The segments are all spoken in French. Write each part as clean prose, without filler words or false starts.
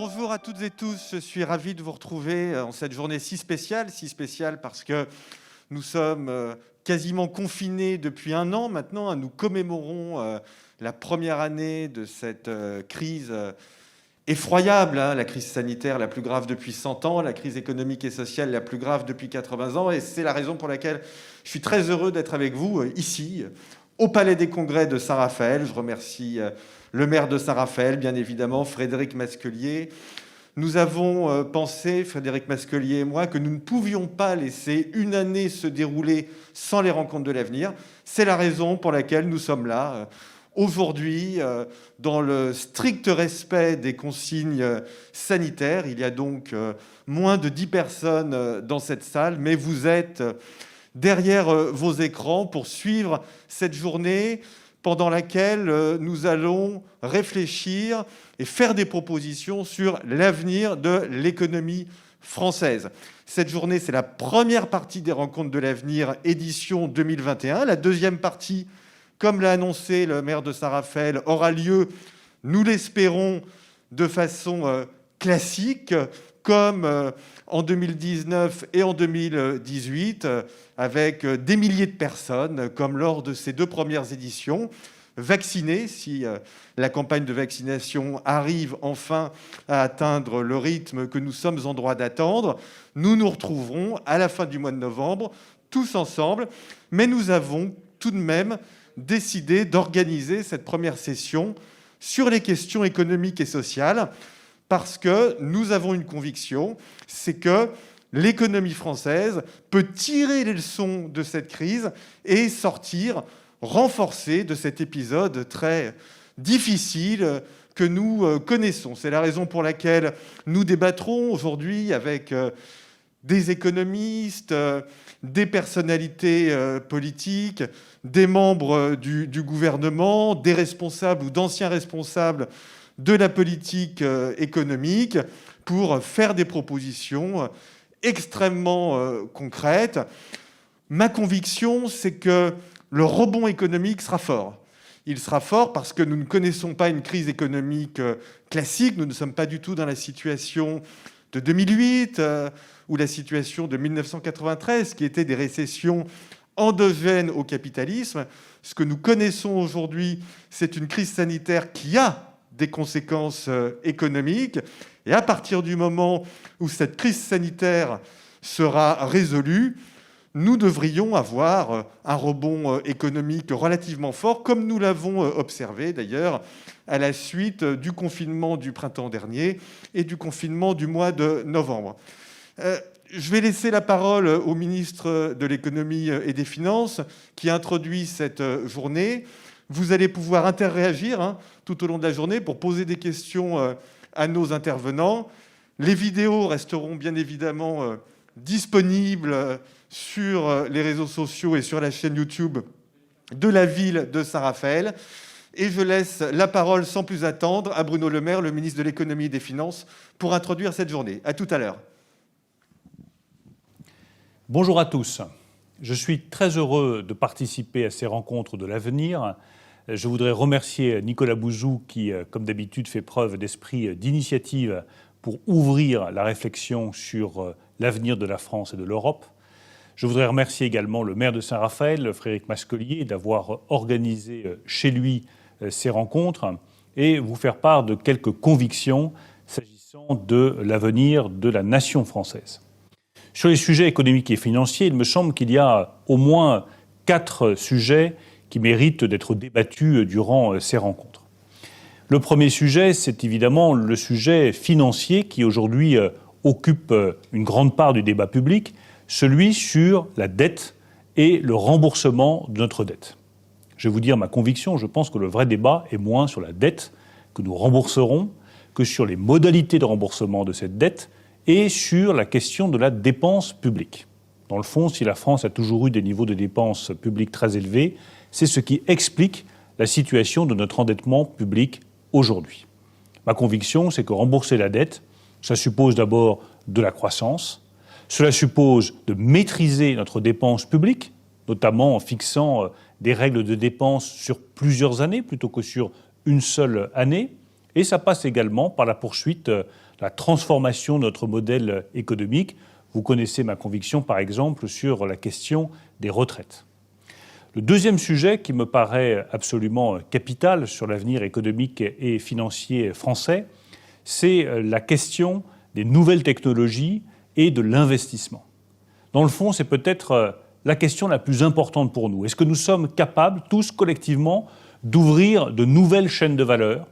Bonjour à toutes et tous, je suis ravi de vous retrouver en cette journée si spéciale parce que nous sommes quasiment confinés depuis un an maintenant. Nous commémorons la première année de cette crise effroyable, la crise sanitaire la plus grave depuis 100 ans, la crise économique et sociale la plus grave depuis 80 ans. Et c'est la raison pour laquelle je suis très heureux d'être avec vous ici, au Palais des Congrès de Saint-Raphaël. Je remercie le maire de Saint-Raphaël, bien évidemment, Frédéric Masquelier. Nous avons pensé, Frédéric Masquelier et moi, que nous ne pouvions pas laisser une année se dérouler sans les rencontres de l'avenir. C'est la raison pour laquelle nous sommes là aujourd'hui, dans le strict respect des consignes sanitaires. Il y a donc moins de 10 personnes dans cette salle, mais vous êtes derrière vos écrans pour suivre cette journée pendant laquelle nous allons réfléchir et faire des propositions sur l'avenir de l'économie française. Cette journée, c'est la première partie des Rencontres de l'avenir, édition 2021. La deuxième partie, comme l'a annoncé le maire de Saint-Raphaël, aura lieu, nous l'espérons, de façon classique, comme en 2019 et en 2018, avec des milliers de personnes, comme lors de ces deux premières éditions, vaccinées, si la campagne de vaccination arrive enfin à atteindre le rythme que nous sommes en droit d'attendre. Nous nous retrouverons à la fin du mois de novembre, tous ensemble, mais nous avons tout de même décidé d'organiser cette première session sur les questions économiques et sociales, parce que nous avons une conviction, c'est que l'économie française peut tirer les leçons de cette crise et sortir renforcée de cet épisode très difficile que nous connaissons. C'est la raison pour laquelle nous débattrons aujourd'hui avec des économistes, des personnalités politiques, des membres du gouvernement, des responsables ou d'anciens responsables de la politique économique pour faire des propositions extrêmement concrètes. Ma conviction, c'est que le rebond économique sera fort. Il sera fort parce que nous ne connaissons pas une crise économique classique. Nous ne sommes pas du tout dans la situation de 2008 ou la situation de 1993, qui étaient des récessions endogènes au capitalisme. Ce que nous connaissons aujourd'hui, c'est une crise sanitaire qui a des conséquences économiques. Et à partir du moment où cette crise sanitaire sera résolue, nous devrions avoir un rebond économique relativement fort, comme nous l'avons observé d'ailleurs à la suite du confinement du printemps dernier et du confinement du mois de novembre. Je vais laisser la parole au ministre de l'Économie et des Finances qui introduit cette journée. Vous allez pouvoir interréagir tout au long de la journée pour poser des questions à nos intervenants. Les vidéos resteront bien évidemment disponibles sur les réseaux sociaux et sur la chaîne YouTube de la ville de Saint-Raphaël. Et je laisse la parole sans plus attendre à Bruno Le Maire, le ministre de l'Économie et des Finances, pour introduire cette journée. À tout à l'heure. Bonjour à tous. Je suis très heureux de participer à ces rencontres de l'avenir. Je voudrais remercier Nicolas Bouzou qui, comme d'habitude, fait preuve d'esprit d'initiative pour ouvrir la réflexion sur l'avenir de la France et de l'Europe. Je voudrais remercier également le maire de Saint-Raphaël, Frédéric Masquelier, d'avoir organisé chez lui ces rencontres et vous faire part de quelques convictions s'agissant de l'avenir de la nation française. Sur les sujets économiques et financiers, il me semble qu'il y a au moins 4 sujets qui méritent d'être débattus durant ces rencontres. Le premier sujet, c'est évidemment le sujet financier qui aujourd'hui occupe une grande part du débat public, celui sur la dette et le remboursement de notre dette. Je vais vous dire ma conviction, je pense que le vrai débat est moins sur la dette que nous rembourserons que sur les modalités de remboursement de cette dette et sur la question de la dépense publique. Dans le fond, si la France a toujours eu des niveaux de dépenses publiques très élevés, c'est ce qui explique la situation de notre endettement public aujourd'hui. Ma conviction, c'est que rembourser la dette, ça suppose d'abord de la croissance, cela suppose de maîtriser notre dépense publique, notamment en fixant des règles de dépenses sur plusieurs années plutôt que sur une seule année, Et ça passe également par la poursuite de la transformation de notre modèle économique. Vous connaissez ma conviction, par exemple, sur la question des retraites. Le deuxième sujet qui me paraît absolument capital sur l'avenir économique et financier français, c'est la question des nouvelles technologies et de l'investissement. Dans le fond, c'est peut-être la question la plus importante pour nous. Est-ce que nous sommes capables, tous collectivement, d'ouvrir de nouvelles chaînes de valeur,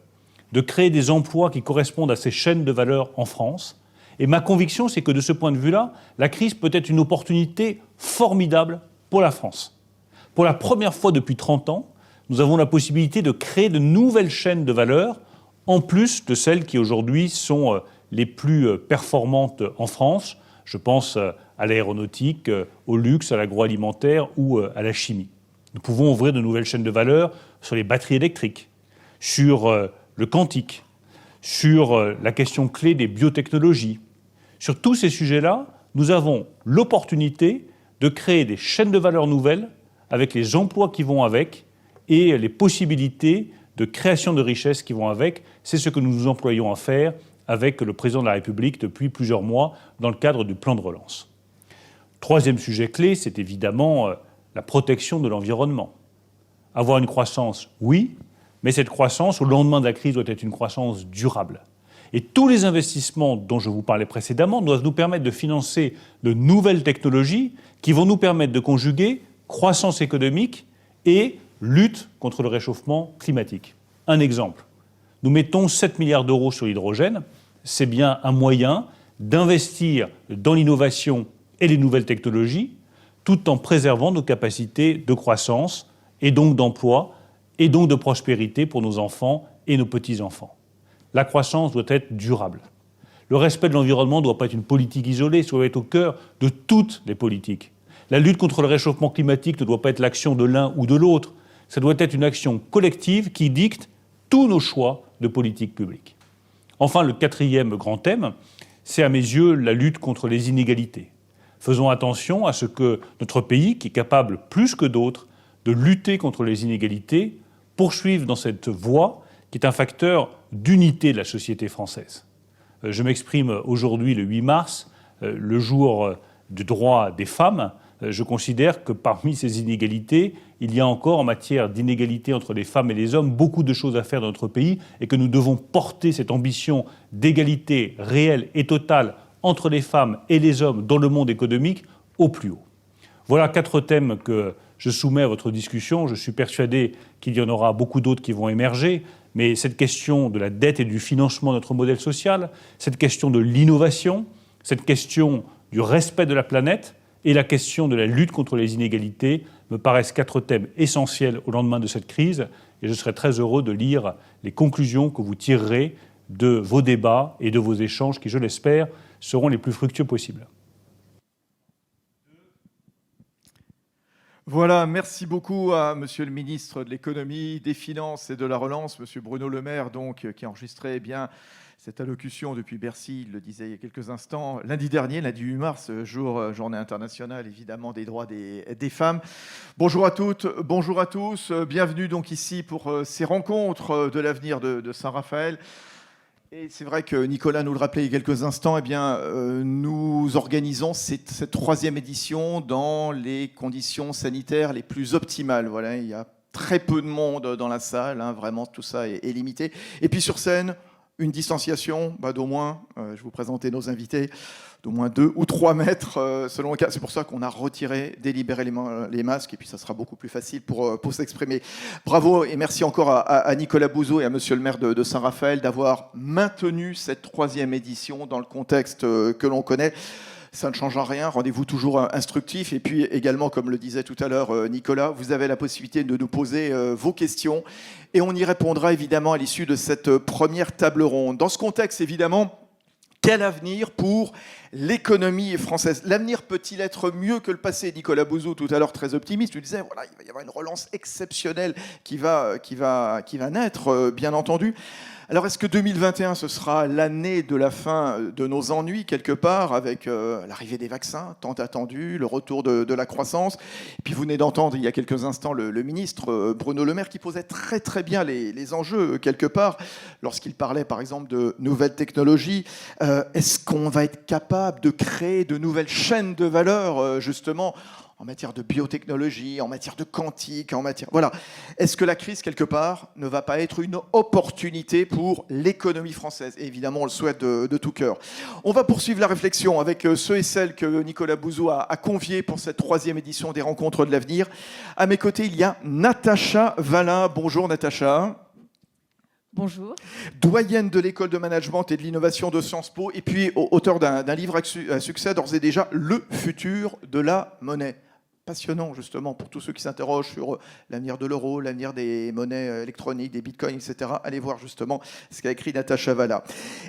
de créer des emplois qui correspondent à ces chaînes de valeur en France? Et ma conviction, c'est que de ce point de vue-là, la crise peut être une opportunité formidable pour la France. Pour la première fois depuis 30 ans, nous avons la possibilité de créer de nouvelles chaînes de valeur, en plus de celles qui aujourd'hui sont les plus performantes en France. Je pense à l'aéronautique, au luxe, à l'agroalimentaire ou à la chimie. Nous pouvons ouvrir de nouvelles chaînes de valeur sur les batteries électriques, sur le quantique, sur la question clé des biotechnologies. Sur tous ces sujets-là, nous avons l'opportunité de créer des chaînes de valeur nouvelles avec les emplois qui vont avec et les possibilités de création de richesses qui vont avec. C'est ce que nous nous employons à faire avec le président de la République depuis plusieurs mois dans le cadre du plan de relance. Troisième sujet clé, c'est évidemment la protection de l'environnement. Avoir une croissance, oui, mais cette croissance, au lendemain de la crise, doit être une croissance durable. Et tous les investissements dont je vous parlais précédemment doivent nous permettre de financer de nouvelles technologies qui vont nous permettre de conjuguer croissance économique et lutte contre le réchauffement climatique. Un exemple, nous mettons 7 milliards d'euros sur l'hydrogène. C'est bien un moyen d'investir dans l'innovation et les nouvelles technologies, tout en préservant nos capacités de croissance et donc d'emploi et donc de prospérité pour nos enfants et nos petits-enfants. La croissance doit être durable. Le respect de l'environnement ne doit pas être une politique isolée, ça doit être au cœur de toutes les politiques. La lutte contre le réchauffement climatique ne doit pas être l'action de l'un ou de l'autre. Ça doit être une action collective qui dicte tous nos choix de politique publique. Enfin, le quatrième grand thème, c'est à mes yeux la lutte contre les inégalités. Faisons attention à ce que notre pays, qui est capable plus que d'autres de lutter contre les inégalités, poursuive dans cette voie qui est un facteur d'unité de la société française. Je m'exprime aujourd'hui le 8 mars, le jour du droit des femmes. Je considère que parmi ces inégalités, il y a encore en matière d'inégalité entre les femmes et les hommes beaucoup de choses à faire dans notre pays et que nous devons porter cette ambition d'égalité réelle et totale entre les femmes et les hommes dans le monde économique au plus haut. Voilà 4 thèmes que je soumets à votre discussion. Je suis persuadé qu'il y en aura beaucoup d'autres qui vont émerger, mais cette question de la dette et du financement de notre modèle social, cette question de l'innovation, cette question du respect de la planète et la question de la lutte contre les inégalités me paraissent 4 thèmes essentiels au lendemain de cette crise et je serai très heureux de lire les conclusions que vous tirerez de vos débats et de vos échanges qui, je l'espère, seront les plus fructueux possibles. Voilà, merci beaucoup à Monsieur le ministre de l'Économie, des Finances et de la Relance, Monsieur Bruno Le Maire, donc, qui a enregistré bien cette allocution depuis Bercy, il le disait il y a quelques instants, lundi dernier, lundi 8 mars, journée internationale évidemment des droits des femmes. Bonjour à toutes, bonjour à tous, bienvenue donc ici pour ces rencontres de l'avenir de Saint-Raphaël. Et c'est vrai que Nicolas nous le rappelait il y a quelques instants, eh bien, nous organisons cette 3e édition dans les conditions sanitaires les plus optimales. Voilà, il y a très peu de monde dans la salle, hein, vraiment tout ça est limité. Et puis sur scène, une distanciation d'au moins, je vous présentais nos invités, d'au moins 2 ou 3 mètres selon le cas. C'est pour ça qu'on a retiré délibérément les masques et puis ça sera beaucoup plus facile pour s'exprimer. Bravo et merci encore à Nicolas Bouzou et à Monsieur le maire de Saint-Raphaël d'avoir maintenu cette 3e édition dans le contexte que l'on connaît. Ça ne change rien, rendez-vous toujours instructif. Et puis également, comme le disait tout à l'heure Nicolas, vous avez la possibilité de nous poser vos questions et on y répondra évidemment à l'issue de cette première table ronde. Dans ce contexte, évidemment, quel avenir pour l'économie française? L'avenir peut-il être mieux que le passé? Nicolas Bouzou, tout à l'heure très optimiste, lui disait voilà, il va y avoir une relance exceptionnelle qui va naître, bien entendu. Alors, est-ce que 2021, ce sera l'année de la fin de nos ennuis, quelque part, avec l'arrivée des vaccins, tant attendus, le retour de la croissance? Et puis, vous venez d'entendre, il y a quelques instants, le ministre Bruno Le Maire, qui posait très, très bien les enjeux, quelque part, lorsqu'il parlait, par exemple, de nouvelles technologies. Est-ce qu'on va être capable de créer de nouvelles chaînes de valeur, justement, en matière de biotechnologie, en matière de quantique, en matière... Voilà. Est-ce que la crise, quelque part, ne va pas être une opportunité pour l'économie française? Et évidemment, on le souhaite de tout cœur. On va poursuivre la réflexion avec ceux et celles que Nicolas Bouzou a conviés pour cette 3e édition des Rencontres de l'avenir. À mes côtés, il y a Natacha Vallin. Bonjour Natacha. Bonjour. Doyenne de l'école de management et de l'innovation de Sciences Po, et puis auteur d'un livre à succès, d'ores et déjà, Le futur de la monnaie. Passionnant, justement, pour tous ceux qui s'interrogent sur l'avenir de l'euro, l'avenir des monnaies électroniques, des bitcoins, etc. Allez voir, justement, ce qu'a écrit Natacha Vallin.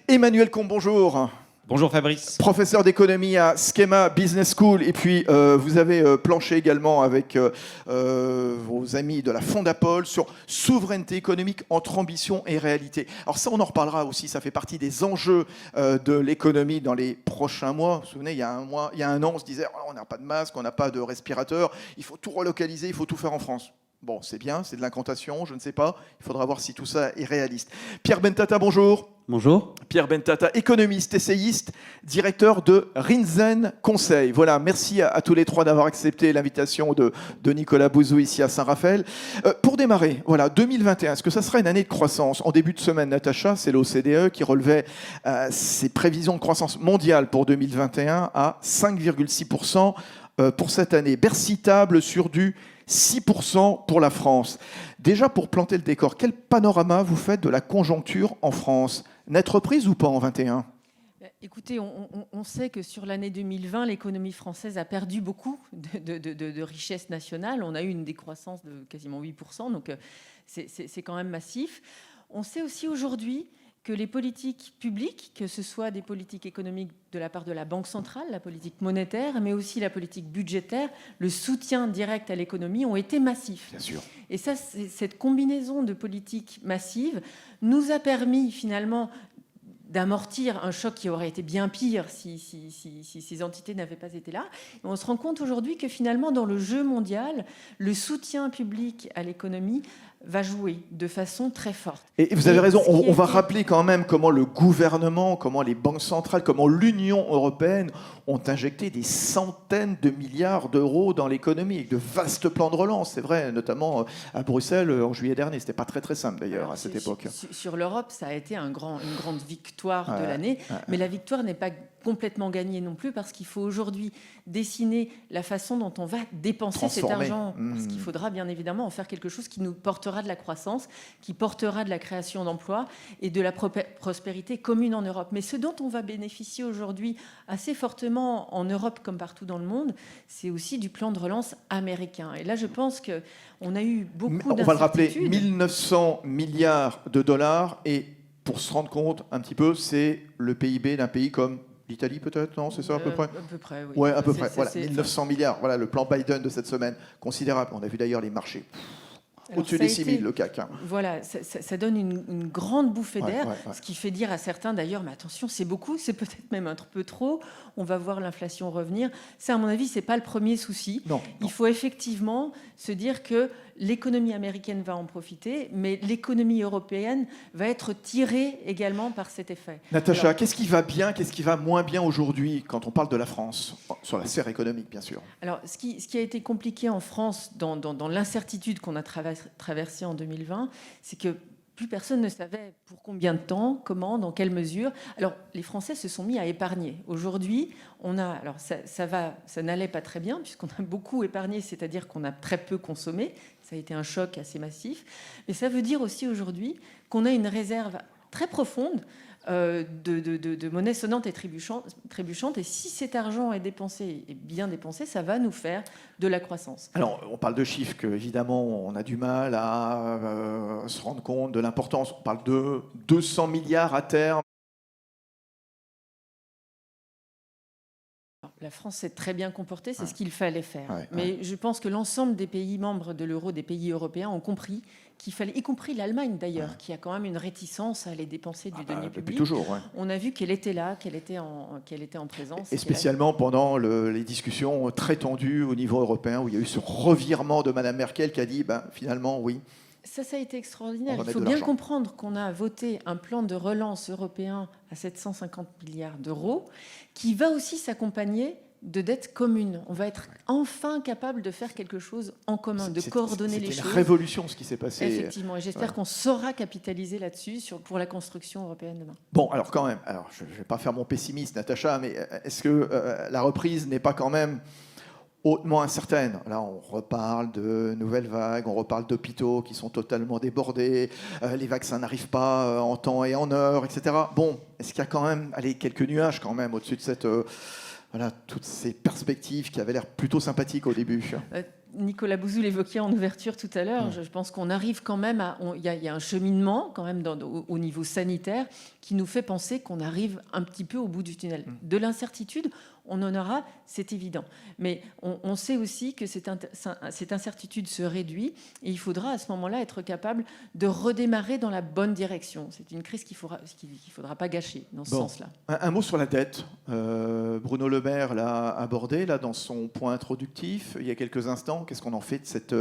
Emmanuel Combe, bonjour. Bonjour Fabrice. Professeur d'économie à Schema Business School, et puis vous avez planché également avec vos amis de la Fondapol sur souveraineté économique entre ambition et réalité. Alors ça, on en reparlera aussi, ça fait partie des enjeux de l'économie dans les prochains mois. Vous vous souvenez, il y a un an, on se disait oh, on n'a pas de masque, on n'a pas de respirateur, il faut tout relocaliser, il faut tout faire en France. Bon, c'est bien, c'est de l'incantation, je ne sais pas. Il faudra voir si tout ça est réaliste. Pierre Bentata, bonjour. Bonjour. Pierre Bentata, économiste, essayiste, directeur de Rinzen Conseil. Voilà, merci à tous les trois d'avoir accepté l'invitation de Nicolas Bouzou ici à Saint-Raphaël. Pour démarrer, voilà, 2021, est-ce que ça sera une année de croissance? En début de semaine, Natacha, c'est l'OCDE qui relevait ses prévisions de croissance mondiale pour 2021 à 5,6% pour cette année. Bercy table sur du 6% pour la France. Déjà, pour planter le décor, quel panorama vous faites de la conjoncture en France? Nette reprise ou pas en 21? Écoutez, on sait que sur l'année 2020, l'économie française a perdu beaucoup de richesses nationales. On a eu une décroissance de quasiment 8%, donc c'est quand même massif. On sait aussi aujourd'hui que les politiques publiques, que ce soit des politiques économiques de la part de la Banque centrale, la politique monétaire, mais aussi la politique budgétaire, le soutien direct à l'économie ont été massifs. Bien sûr. Et ça, cette combinaison de politiques massives nous a permis finalement d'amortir un choc qui aurait été bien pire si ces entités n'avaient pas été là. Et on se rend compte aujourd'hui que finalement, dans le jeu mondial, le soutien public à l'économie va jouer de façon très forte. Et vous avez raison, on va rappeler quand même comment le gouvernement, comment les banques centrales, comment l'Union européenne ont injecté des centaines de milliards d'euros dans l'économie, avec de vastes plans de relance. C'est vrai, notamment à Bruxelles en juillet dernier. C'était pas très très simple d'ailleurs à cette époque. Sur l'Europe, ça a été une grande victoire de l'année, mais la victoire n'est pas complètement gagnée non plus, parce qu'il faut aujourd'hui dessiner la façon dont on va dépenser cet argent, parce qu'il faudra bien évidemment en faire quelque chose qui nous portera de la croissance, qui portera de la création d'emplois et de la prospérité commune en Europe. Mais ce dont on va bénéficier aujourd'hui assez fortement en Europe comme partout dans le monde, c'est aussi du plan de relance américain. Et là, je pense qu'on a eu beaucoup d'incertitudes. On va le rappeler, 1900 milliards de dollars, et pour se rendre compte un petit peu, c'est le PIB d'un pays comme l'Italie peut-être, non? C'est ça à peu près? À peu près, oui. Ouais, à peu près. Voilà, 1900 milliards. Voilà, le plan Biden de cette semaine, considérable. On a vu d'ailleurs les marchés. Au-dessus des 6 000, le CAC. Hein. Voilà, ça donne une grande bouffée d'air, ce qui fait dire à certains d'ailleurs, mais attention, c'est beaucoup, c'est peut-être même un peu trop, on va voir l'inflation revenir. Ça, à mon avis, ce n'est pas le premier souci. Non. Il faut effectivement se dire que l'économie américaine va en profiter, mais l'économie européenne va être tirée également par cet effet. Natacha, qu'est-ce qui va bien, qu'est-ce qui va moins bien aujourd'hui quand on parle de la France, sur la sphère économique, bien sûr? Alors, ce qui a été compliqué en France dans l'incertitude qu'on a traversée en 2020, c'est que plus personne ne savait pour combien de temps, comment, dans quelle mesure. Alors, les Français se sont mis à épargner. Aujourd'hui, alors ça n'allait pas très bien, puisqu'on a beaucoup épargné, c'est-à-dire qu'on a très peu consommé. Ça a été un choc assez massif. Mais ça veut dire aussi aujourd'hui qu'on a une réserve très profonde de monnaie sonnante et trébuchante. Et si cet argent est dépensé, et bien dépensé, ça va nous faire de la croissance. Alors, on parle de chiffres que, évidemment, on a du mal à se rendre compte de l'importance. On parle de 200 milliards à terme. La France s'est très bien comportée, c'est ce qu'il fallait faire. Mais je pense que l'ensemble des pays membres de l'euro, des pays européens, ont compris qu'il fallait, y compris l'Allemagne d'ailleurs, qui a quand même une réticence à aller dépenser du denier public. Depuis toujours, On a vu qu'elle était là, qu'elle était en présence. Et spécialement pendant les discussions très tendues au niveau européen, où il y a eu ce revirement de Mme Merkel qui a dit, finalement, oui. Ça a été extraordinaire. Il faut bien comprendre qu'on a voté un plan de relance européen à 750 milliards d'euros qui va aussi s'accompagner de dettes communes. On va être enfin capable de faire quelque chose en commun, de coordonner les choses. C'est une révolution ce qui qui s'est passé. Effectivement, et j'espère qu'on saura capitaliser là-dessus pour la construction européenne demain. Bon, alors quand même, je ne vais pas faire mon pessimiste, Natacha, mais est-ce que la reprise n'est pas quand même hautement incertaine? Là, on reparle de nouvelles vagues, on reparle d'hôpitaux qui sont totalement débordés, les vaccins n'arrivent pas en temps et en heure, etc. Bon, est-ce qu'il y a quand même quelques nuages quand même au-dessus de cette... toutes ces perspectives qui avaient l'air plutôt sympathiques au début. Nicolas Bouzou l'évoquait en ouverture tout à l'heure. Je pense qu'on arrive quand même il y a un cheminement quand même au niveau sanitaire qui nous fait penser qu'on arrive un petit peu au bout du tunnel. De l'incertitude, on en aura, c'est évident. Mais on sait aussi que cette incertitude se réduit et il faudra à ce moment-là être capable de redémarrer dans la bonne direction. C'est une crise qu'il ne faudra pas gâcher dans ce sens-là. Un mot sur la dette. Bruno Le Maire l'a abordé là, dans son point introductif il y a quelques instants. Qu'est-ce qu'on en fait de cette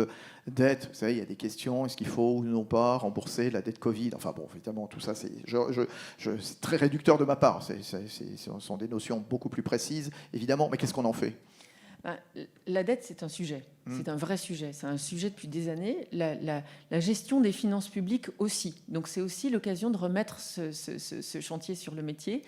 dette? Vous savez, il y a des questions. Est-ce qu'il faut ou non pas rembourser la dette Covid? Enfin bon, évidemment, tout ça, c'est très réducteur de ma part. Ce sont des notions beaucoup plus précises, évidemment. Mais qu'est-ce qu'on en fait? La dette, c'est un sujet. C'est un vrai sujet. C'est un sujet depuis des années. La gestion des finances publiques aussi. Donc c'est aussi l'occasion de remettre ce chantier sur le métier.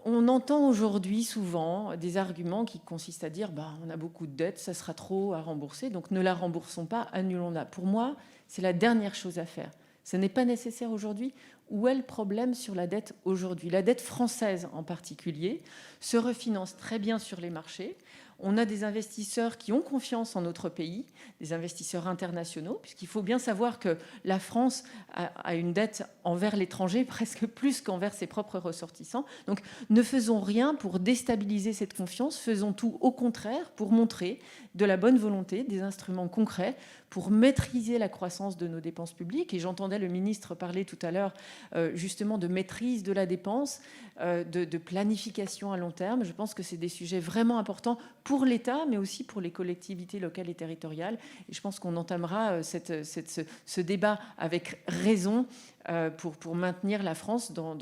On entend aujourd'hui souvent des arguments qui consistent à dire on a beaucoup de dettes, ça sera trop à rembourser, donc ne la remboursons pas, annulons-la. Pour moi, c'est la dernière chose à faire. Ce n'est pas nécessaire aujourd'hui. Où est le problème sur la dette aujourd'hui? La dette française en particulier se refinance très bien sur les marchés. On a des investisseurs qui ont confiance en notre pays, des investisseurs internationaux, puisqu'il faut bien savoir que la France a une dette envers l'étranger presque plus qu'envers ses propres ressortissants. Donc ne faisons rien pour déstabiliser cette confiance, faisons tout au contraire pour montrer de la bonne volonté, des instruments concrets pour maîtriser la croissance de nos dépenses publiques. Et j'entendais le ministre parler tout à l'heure justement de maîtrise de la dépense, de planification à long terme. Je pense que c'est des sujets vraiment importants pour l'État, mais aussi pour les collectivités locales et territoriales. Et je pense qu'on entamera ce débat avec raison pour maintenir la France dans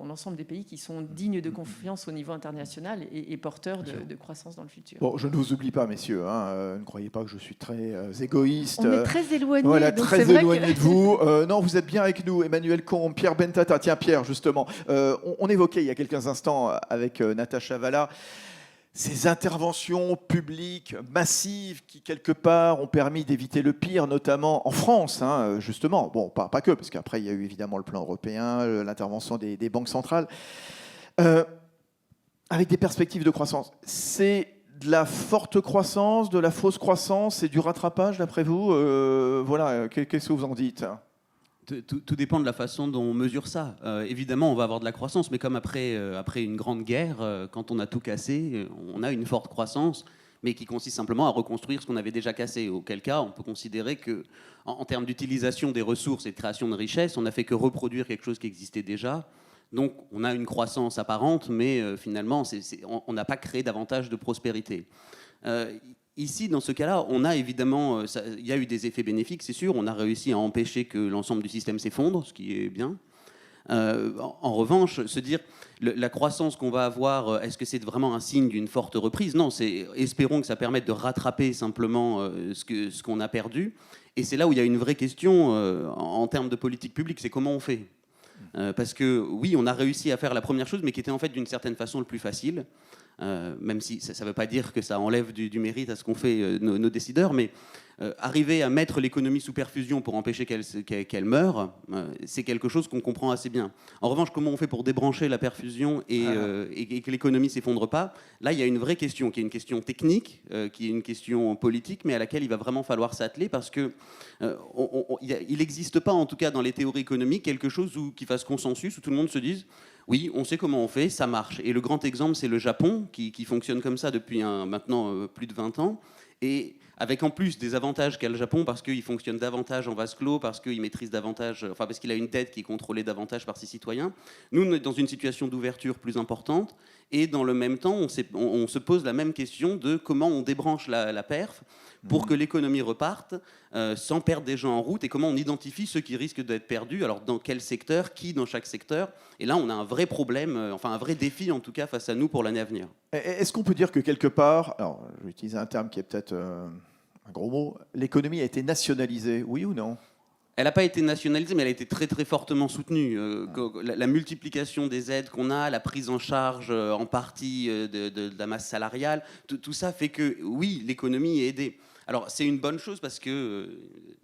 l'ensemble des pays qui sont dignes de confiance au niveau international et porteurs de croissance dans le futur. Bon, je ne vous oublie pas, messieurs. Ne croyez pas que je suis très égoïste. On est très éloignés. Voilà, très éloigné de vous. Non, vous êtes bien avec nous. Emmanuel Combe, Pierre Bentata. Tiens, Pierre, justement. On évoquait il y a quelques instants avec Natacha Valla ces interventions publiques massives qui, quelque part, ont permis d'éviter le pire, notamment en France, justement. Bon, pas que, parce qu'après, il y a eu évidemment le plan européen, l'intervention des banques centrales. Avec des perspectives de croissance. C'est de la forte croissance, de la fausse croissance, c'est du rattrapage, d'après vous? Voilà, qu'est-ce que vous en dites? Tout dépend de la façon dont on mesure ça. Évidemment, on va avoir de la croissance, mais comme après une grande guerre, quand on a tout cassé, on a une forte croissance, mais qui consiste simplement à reconstruire ce qu'on avait déjà cassé. Auquel cas, on peut considérer que, en termes d'utilisation des ressources et de création de richesses, on n'a fait que reproduire quelque chose qui existait déjà. Donc, on a une croissance apparente, mais finalement, on n'a pas créé davantage de prospérité. Ici, dans ce cas-là, on a évidemment, il y a eu des effets bénéfiques, c'est sûr. On a réussi à empêcher que l'ensemble du système s'effondre, ce qui est bien. En revanche, se dire la croissance qu'on va avoir, est-ce que c'est vraiment un signe d'une forte reprise? Non, espérons que ça permette de rattraper simplement ce qu'on a perdu. Et c'est là où il y a une vraie question en termes de politique publique, c'est comment on fait. Parce que oui, on a réussi à faire la première chose, mais qui était en fait d'une certaine façon le plus facile. Même si ça ne veut pas dire que ça enlève du mérite à ce qu'ont fait nos décideurs, mais arriver à mettre l'économie sous perfusion pour empêcher qu'elle meure, c'est quelque chose qu'on comprend assez bien. En revanche, comment on fait pour débrancher la perfusion et que l'économie ne s'effondre pas? Là, il y a une vraie question, qui est une question technique, qui est une question politique, mais à laquelle il va vraiment falloir s'atteler parce qu'il n'existe pas, en tout cas dans les théories économiques, quelque chose qui fasse consensus, où tout le monde se dise oui, on sait comment on fait, ça marche. Et le grand exemple, c'est le Japon, qui fonctionne comme ça depuis maintenant plus de 20 ans. Et avec en plus des avantages qu'a le Japon, parce qu'il fonctionne davantage en vase clos, parce qu'il maîtrise davantage, enfin parce qu'il a une dette qui est contrôlée davantage par ses citoyens. Nous, on est dans une situation d'ouverture plus importante, et dans le même temps, on se pose la même question de comment on débranche la perf pour que l'économie reparte sans perdre des gens en route, et comment on identifie ceux qui risquent d'être perdus, alors dans quel secteur, qui dans chaque secteur. Et là, on a un vrai problème, enfin un vrai défi en tout cas face à nous pour l'année à venir. Est-ce qu'on peut dire que quelque part, alors je vais utiliser un terme qui est peut-être un gros mot, l'économie a été nationalisée, oui ou non? Elle n'a pas été nationalisée, mais elle a été très très fortement soutenue. La multiplication des aides qu'on a, la prise en charge en partie de la masse salariale, tout ça fait que oui, l'économie est aidée. Alors c'est une bonne chose parce que,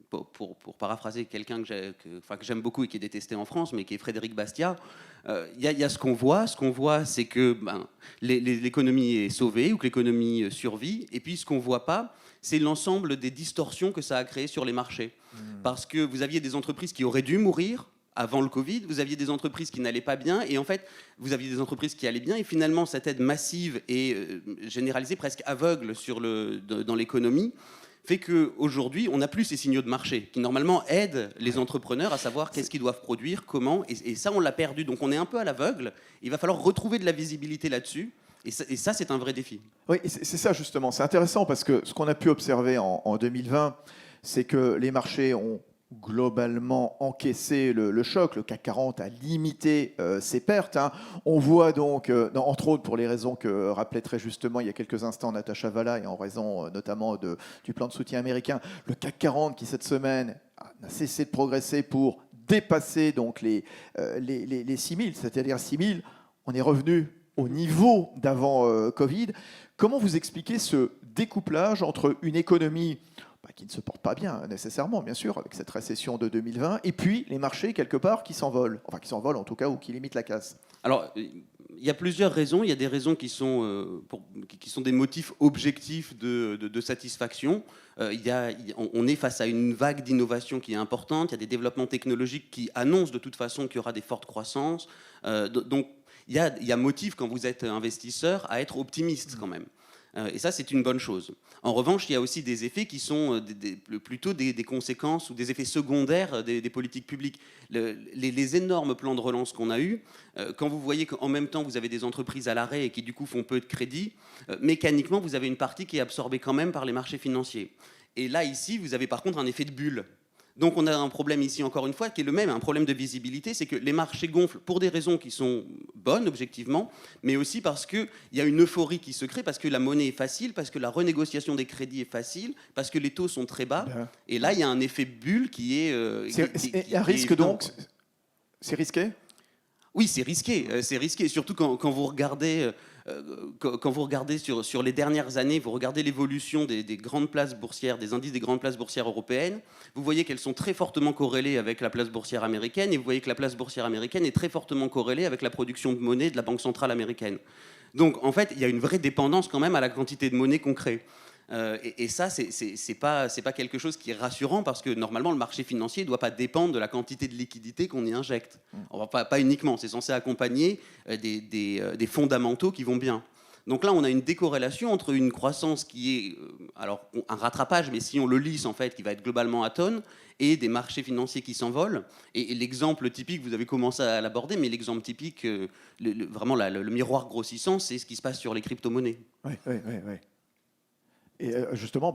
pour paraphraser quelqu'un que j'aime beaucoup et qui est détesté en France, mais qui est Frédéric Bastiat, il y a ce qu'on voit. Ce qu'on voit, c'est que l'économie est sauvée ou que l'économie survit. Et puis ce qu'on ne voit pas, c'est l'ensemble des distorsions que ça a créées sur les marchés. Parce que vous aviez des entreprises qui auraient dû mourir avant le Covid, vous aviez des entreprises qui n'allaient pas bien, et en fait, vous aviez des entreprises qui allaient bien, et finalement, cette aide massive et généralisée, presque aveugle dans l'économie, fait qu'aujourd'hui, on n'a plus ces signaux de marché qui, normalement, aident les entrepreneurs à savoir qu'est-ce qu'ils doivent produire, comment, et ça, on l'a perdu. Donc, on est un peu à l'aveugle. Il va falloir retrouver de la visibilité là-dessus, et ça, c'est un vrai défi. Oui, c'est ça, justement. C'est intéressant parce que ce qu'on a pu observer en 2020, c'est que les marchés ont globalement encaissé le choc. Le CAC 40 a limité ses pertes. On voit donc, entre autres pour les raisons que rappelait très justement il y a quelques instants Natacha Valla, et en raison notamment du plan de soutien américain, le CAC 40 qui cette semaine n'a cessé de progresser pour dépasser donc les 6000, c'est-à-dire 6000, on est revenu au niveau d'avant Covid. Comment vous expliquez ce découplage entre une économie qui ne se porte pas bien nécessairement, bien sûr, avec cette récession de 2020, et puis les marchés, quelque part, qui s'envolent, enfin qui s'envolent en tout cas, ou qui limitent la casse? Alors, il y a plusieurs raisons. Il y a des raisons qui sont des motifs objectifs de satisfaction. On est face à une vague d'innovation qui est importante. Il y a des développements technologiques qui annoncent de toute façon qu'il y aura des fortes croissances. Donc, il y a motif, quand vous êtes investisseur, à être optimiste quand même. Et ça, c'est une bonne chose. En revanche, il y a aussi des effets qui sont plutôt des conséquences ou des effets secondaires des politiques publiques. Les énormes plans de relance qu'on a eus, quand vous voyez qu'en même temps, vous avez des entreprises à l'arrêt et qui, du coup, font peu de crédit, mécaniquement, vous avez une partie qui est absorbée quand même par les marchés financiers. Et là, ici, vous avez par contre un effet de bulle. Donc on a un problème ici, encore une fois, qui est le même, un problème de visibilité, c'est que les marchés gonflent pour des raisons qui sont bonnes, objectivement, mais aussi parce qu'il y a une euphorie qui se crée, parce que la monnaie est facile, parce que la renégociation des crédits est facile, parce que les taux sont très bas. Et là, il y a un effet bulle qui est... Il y a un risque donc. C'est risqué? Oui, c'est risqué, surtout quand vous regardez... Quand vous regardez sur les dernières années, vous regardez l'évolution des grandes places boursières, des indices des grandes places boursières européennes, vous voyez qu'elles sont très fortement corrélées avec la place boursière américaine, et vous voyez que la place boursière américaine est très fortement corrélée avec la production de monnaie de la Banque centrale américaine. Donc en fait, il y a une vraie dépendance quand même à la quantité de monnaie qu'on crée. Et ça, c'est pas quelque chose qui est rassurant, parce que normalement, le marché financier ne doit pas dépendre de la quantité de liquidité qu'on y injecte. On va pas uniquement, c'est censé accompagner des fondamentaux qui vont bien. Donc là, on a une décorrélation entre une croissance qui est, alors un rattrapage, mais si on le lisse, en fait, qui va être globalement atone, et des marchés financiers qui s'envolent. Et l'exemple typique, vous avez commencé à l'aborder, mais l'exemple typique, vraiment le miroir grossissant, c'est ce qui se passe sur les crypto-monnaies. Oui. Et justement,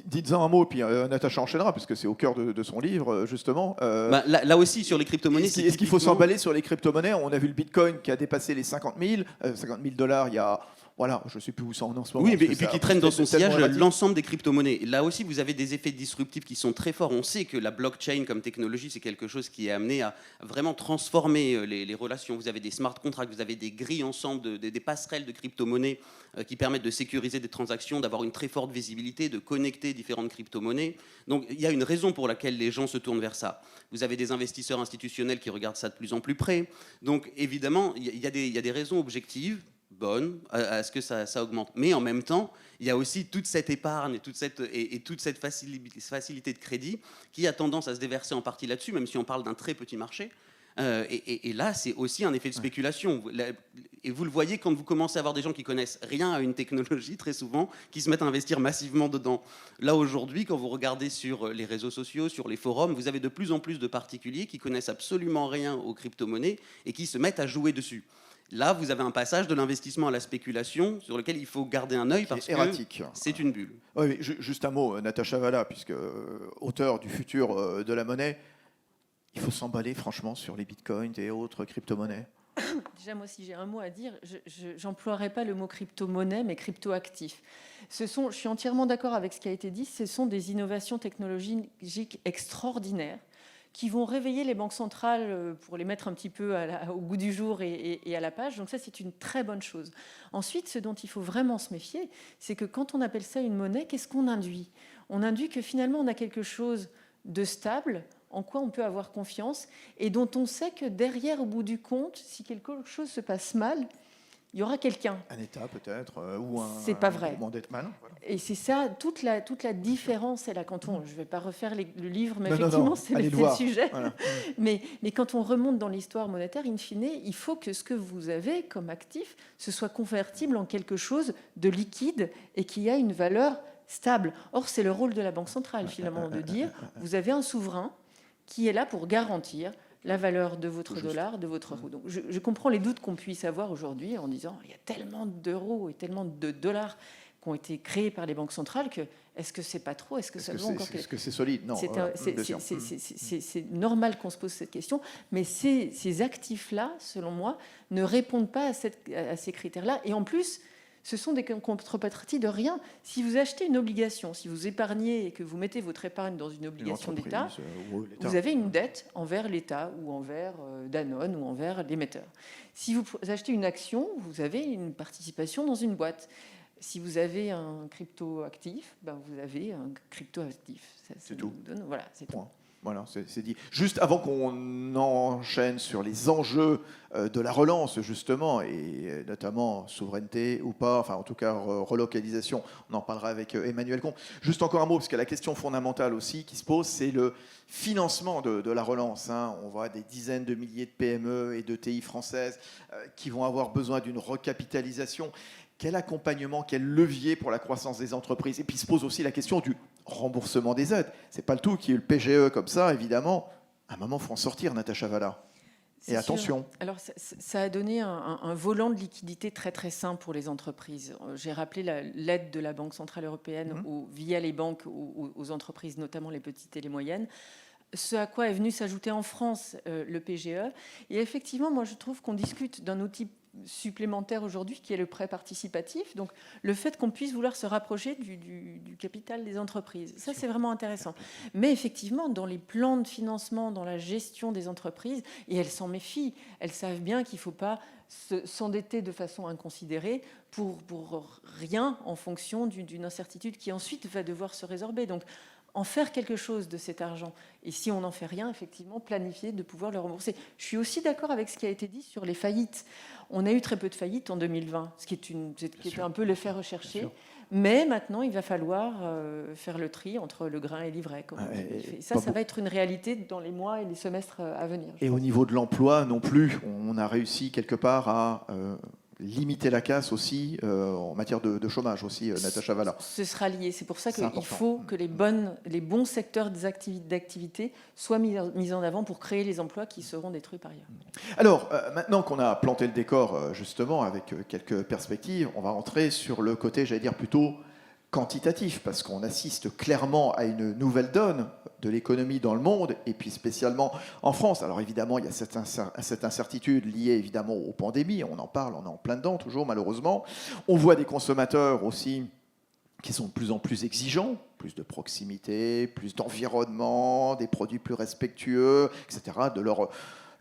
dites-en un mot, puis Natacha enchaînera, puisque c'est au cœur de son livre, justement. Là aussi, sur les crypto-monnaies... Est-ce qu'il faut s'emballer sur les crypto-monnaies? On a vu le Bitcoin qui a dépassé les 50 000 $, il y a Voilà, je ne sais plus où ça en est en ce moment. Oui, parce et que puis ça- qui traîne dans son c'est tellement sillage relatif. l'ensemble des crypto-monnaies. Là aussi, vous avez des effets disruptifs qui sont très forts. On sait que la blockchain comme technologie, c'est quelque chose qui est amené à vraiment transformer les relations. Vous avez des smart contracts, vous avez des grilles ensemble, des passerelles de crypto-monnaies qui permettent de sécuriser des transactions, d'avoir une très forte visibilité, de connecter différentes crypto-monnaies. Donc il y a une raison pour laquelle les gens se tournent vers ça. Vous avez des investisseurs institutionnels qui regardent ça de plus en plus près. Donc évidemment, il y a des raisons objectives bonne à ce que ça augmente. Mais en même temps, il y a aussi toute cette épargne et toute cette facilité de crédit qui a tendance à se déverser en partie là-dessus, même si on parle d'un très petit marché. Et là, c'est aussi un effet de spéculation. Et vous le voyez quand vous commencez à avoir des gens qui connaissent rien à une technologie, très souvent, qui se mettent à investir massivement dedans. Là, aujourd'hui, quand vous regardez sur les réseaux sociaux, sur les forums, vous avez de plus en plus de particuliers qui connaissent absolument rien aux crypto-monnaies et qui se mettent à jouer dessus. Là, vous avez un passage de l'investissement à la spéculation sur lequel il faut garder un œil parce que c'est une bulle. Oui, mais juste un mot, Natacha Valla, puisque auteur du futur de la monnaie, il faut s'emballer franchement sur les bitcoins et autres crypto-monnaies. Déjà, moi, si j'ai un mot à dire, je n'emploierai pas le mot crypto-monnaie, mais crypto-actif. Je suis entièrement d'accord avec ce qui a été dit. Ce sont des innovations technologiques extraordinaires qui vont réveiller les banques centrales pour les mettre un petit peu au goût du jour et à la page. Donc ça, c'est une très bonne chose. Ensuite, ce dont il faut vraiment se méfier, c'est que quand on appelle ça une monnaie, qu'est-ce qu'on induit ? On induit que finalement, on a quelque chose de stable, en quoi on peut avoir confiance, et dont on sait que derrière, au bout du compte, si quelque chose se passe mal, il y aura quelqu'un. Un État peut-être, ou C'est pas vrai. groupement d'être mal. Voilà. Et c'est ça, toute la différence est là. Quand je ne vais pas refaire le livre, mais Non, effectivement, allez c'est le le voir. sujet. Voilà. Mais quand on remonte dans l'histoire monétaire, in fine, il faut que ce que vous avez comme actif, ce soit convertible en quelque chose de liquide et qui a une valeur stable. Or, c'est le rôle de la Banque centrale, finalement, de dire, vous avez un souverain qui est là pour garantir la valeur de votre dollar, de votre euro. Donc, je comprends les doutes qu'on puisse avoir aujourd'hui en disant il y a tellement d'euros et tellement de dollars qui ont été créés par les banques centrales que est-ce que c'est pas trop ? Est-ce que c'est solide ? Non. C'est normal qu'on se pose cette question, mais ces actifs-là, selon moi, ne répondent pas à ces critères-là. Et en plus, ce sont des contreparties de rien. Si vous achetez une obligation, si vous épargnez et que vous mettez votre épargne dans une obligation d'État, vous avez une dette envers l'État ou envers Danone ou envers l'émetteur. Si vous achetez une action, vous avez une participation dans une boîte. Si vous avez un crypto-actif, vous avez un crypto-actif. C'est tout. Voilà, c'est tout. Voilà, c'est dit. Juste avant qu'on enchaîne sur les enjeux de la relance, justement, et notamment souveraineté ou pas, enfin en tout cas relocalisation, on en parlera avec Emmanuel Comte. Juste encore un mot, parce que la question fondamentale aussi qui se pose, c'est le financement de la relance. On voit des dizaines de milliers de PME et de TI françaises qui vont avoir besoin d'une recapitalisation. Quel accompagnement, quel levier pour la croissance des entreprises ? Et puis se pose aussi la question du remboursement des aides. C'est pas le tout qui est le PGE comme ça, évidemment. À un moment, il faut en sortir, Natacha Valla. Et attention. Sûr. Alors, ça a donné un volant de liquidité très très sain pour les entreprises. J'ai rappelé l'aide de la Banque centrale européenne via les banques aux entreprises, notamment les petites et les moyennes. Ce à quoi est venu s'ajouter en France le PGE. Et effectivement, moi, je trouve qu'on discute d'un outil supplémentaire aujourd'hui qui est le prêt participatif. Donc, le fait qu'on puisse vouloir se rapprocher du capital des entreprises. Ça, c'est vraiment intéressant. Mais effectivement, dans les plans de financement, dans la gestion des entreprises, et elles s'en méfient, elles savent bien qu'il ne faut pas s'endetter de façon inconsidérée pour rien en fonction d'une incertitude qui ensuite va devoir se résorber. Donc, en faire quelque chose de cet argent. Et si on n'en fait rien, effectivement, planifier de pouvoir le rembourser. Je suis aussi d'accord avec ce qui a été dit sur les faillites. On a eu très peu de faillites en 2020, ce qui était un peu l'effet recherché. Mais maintenant, il va falloir faire le tri entre le grain et l'ivraie. Ça va être une réalité dans les mois et les semestres à venir. Et au niveau de l'emploi non plus, on a réussi quelque part à limiter la casse aussi en matière de chômage aussi, Natacha Valla. Ce sera lié. C'est pour ça qu'il faut que les bons secteurs d'activité soient mis en avant pour créer les emplois qui seront détruits par ailleurs. Alors, maintenant qu'on a planté le décor, justement, avec quelques perspectives, on va rentrer sur le côté, j'allais dire, plutôt quantitatif, parce qu'on assiste clairement à une nouvelle donne de l'économie dans le monde, et puis spécialement en France. Alors évidemment, il y a cette incertitude liée évidemment aux pandémies, on en parle, on est en plein dedans toujours malheureusement. On voit des consommateurs aussi qui sont de plus en plus exigeants, plus de proximité, plus d'environnement, des produits plus respectueux, etc., de leurs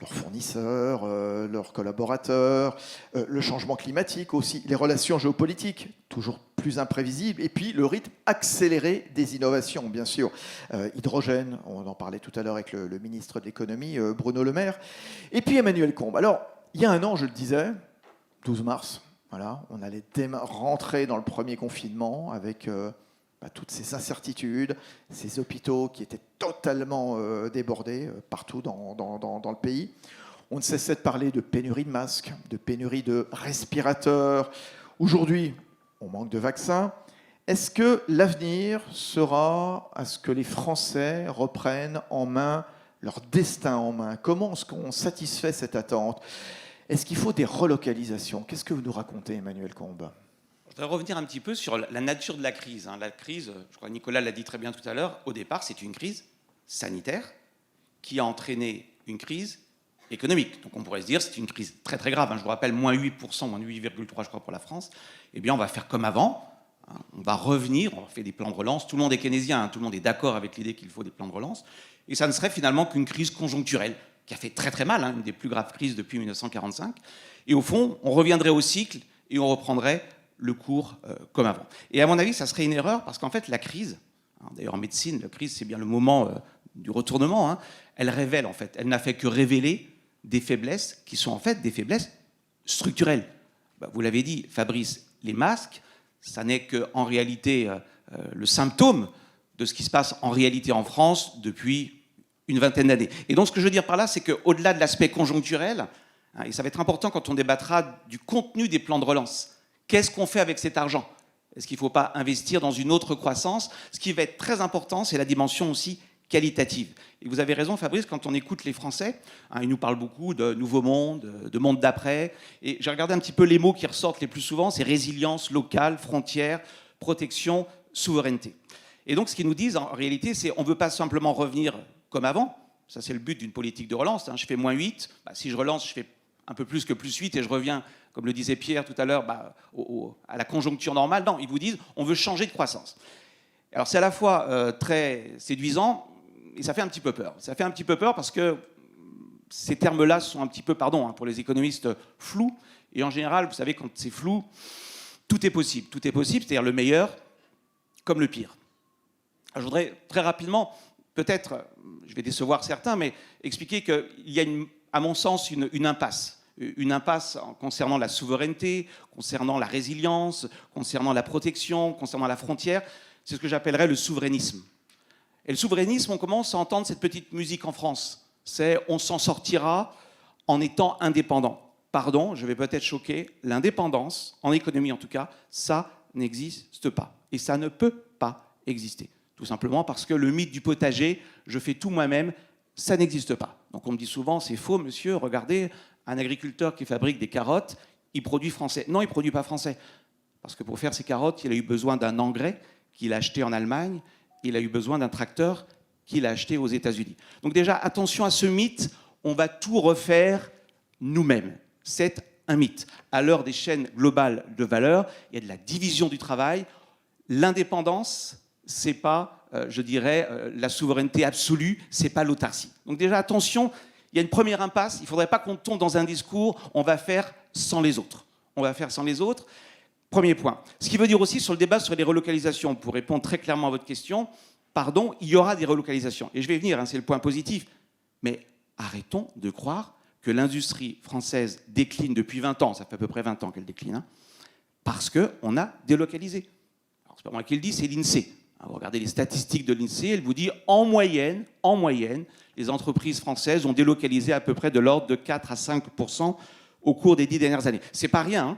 fournisseurs, leurs collaborateurs, le changement climatique aussi, les relations géopolitiques, toujours plus imprévisibles, et puis le rythme accéléré des innovations, bien sûr. Hydrogène, on en parlait tout à l'heure avec le ministre de l'économie, Bruno Le Maire, et puis Emmanuel Combes. Alors, il y a un an, je le disais, 12 mars, voilà, on allait rentrer dans le premier confinement avec toutes ces incertitudes, ces hôpitaux qui étaient totalement débordés partout dans le pays. On ne cessait de parler de pénurie de masques, de pénurie de respirateurs. Aujourd'hui, on manque de vaccins. Est-ce que l'avenir sera à ce que les Français reprennent en main leur destin en main? Comment est-ce qu'on satisfait cette attente? Est-ce qu'il faut des relocalisations? Qu'est-ce que vous nous racontez, Emmanuel Combes? Je voudrais revenir un petit peu sur la nature de la crise. La crise, je crois que Nicolas l'a dit très bien tout à l'heure, au départ, c'est une crise sanitaire qui a entraîné une crise économique. Donc on pourrait se dire c'est une crise très très grave. Je vous rappelle, moins 8%, moins 8,3% je crois pour la France. Eh bien on va faire comme avant. On va revenir, on va faire des plans de relance. Tout le monde est keynésien, tout le monde est d'accord avec l'idée qu'il faut des plans de relance. Et ça ne serait finalement qu'une crise conjoncturelle qui a fait très très mal, une des plus graves crises depuis 1945. Et au fond, on reviendrait au cycle et on reprendrait le cours comme avant. Et à mon avis, ça serait une erreur parce qu'en fait, la crise, d'ailleurs en médecine, la crise, c'est bien le moment du retournement, elle révèle en fait, elle n'a fait que révéler des faiblesses qui sont en fait des faiblesses structurelles. Vous l'avez dit, Fabrice, les masques, ça n'est qu'en réalité le symptôme de ce qui se passe en réalité en France depuis une vingtaine d'années. Et donc ce que je veux dire par là, c'est qu'au-delà de l'aspect conjoncturel, et ça va être important quand on débattra du contenu des plans de relance, qu'est-ce qu'on fait avec cet argent? Est-ce qu'il ne faut pas investir dans une autre croissance? Ce qui va être très important, c'est la dimension aussi qualitative. Et vous avez raison, Fabrice, quand on écoute les Français, ils nous parlent beaucoup de nouveau monde, de monde d'après. Et j'ai regardé un petit peu les mots qui ressortent les plus souvent, c'est résilience locale, frontières, protection, souveraineté. Et donc ce qu'ils nous disent, en réalité, c'est on ne veut pas simplement revenir comme avant. Ça, c'est le but d'une politique de relance. Je fais moins 8. Si je relance, je fais un peu plus que plus 8 et je reviens, comme le disait Pierre tout à l'heure, à la conjoncture normale. Non, ils vous disent on veut changer de croissance. Alors c'est à la fois très séduisant et ça fait un petit peu peur. Ça fait un petit peu peur parce que ces termes-là sont un petit peu, pour les économistes, flous. Et en général, vous savez, quand c'est flou, tout est possible. Tout est possible, c'est-à-dire le meilleur comme le pire. Alors, je voudrais très rapidement, peut-être, je vais décevoir certains, mais expliquer qu'il y a, à mon sens, une impasse. Une impasse concernant la souveraineté, concernant la résilience, concernant la protection, concernant la frontière. C'est ce que j'appellerais le souverainisme. Et le souverainisme, on commence à entendre cette petite musique en France. C'est « on s'en sortira en étant indépendant ». Pardon, je vais peut-être choquer, l'indépendance, en économie en tout cas, ça n'existe pas. Et ça ne peut pas exister. Tout simplement parce que le mythe du potager, je fais tout moi-même, ça n'existe pas. Donc on me dit souvent, c'est faux monsieur, regardez, un agriculteur qui fabrique des carottes, il produit français. Non, il ne produit pas français. Parce que pour faire ces carottes, il a eu besoin d'un engrais qu'il a acheté en Allemagne, il a eu besoin d'un tracteur qu'il a acheté aux États-Unis. Donc déjà, attention à ce mythe, on va tout refaire nous-mêmes. C'est un mythe. À l'heure des chaînes globales de valeur, il y a de la division du travail. L'indépendance, c'est pas, je dirais, la souveraineté absolue, c'est pas l'autarcie. Donc déjà, attention, il y a une première impasse, il ne faudrait pas qu'on tombe dans un discours, on va faire sans les autres. On va faire sans les autres. Premier point. Ce qui veut dire aussi sur le débat sur les relocalisations, pour répondre très clairement à votre question, pardon, il y aura des relocalisations. Et je vais venir, c'est le point positif. Mais arrêtons de croire que l'industrie française décline depuis 20 ans, ça fait à peu près 20 ans qu'elle décline, parce qu'on a délocalisé. Alors, c'est pas moi qui le dis, c'est l'INSEE. Vous regardez les statistiques de l'INSEE, elle vous dit en moyenne, les entreprises françaises ont délocalisé à peu près de l'ordre de 4 à 5% au cours des 10 dernières années. C'est pas rien,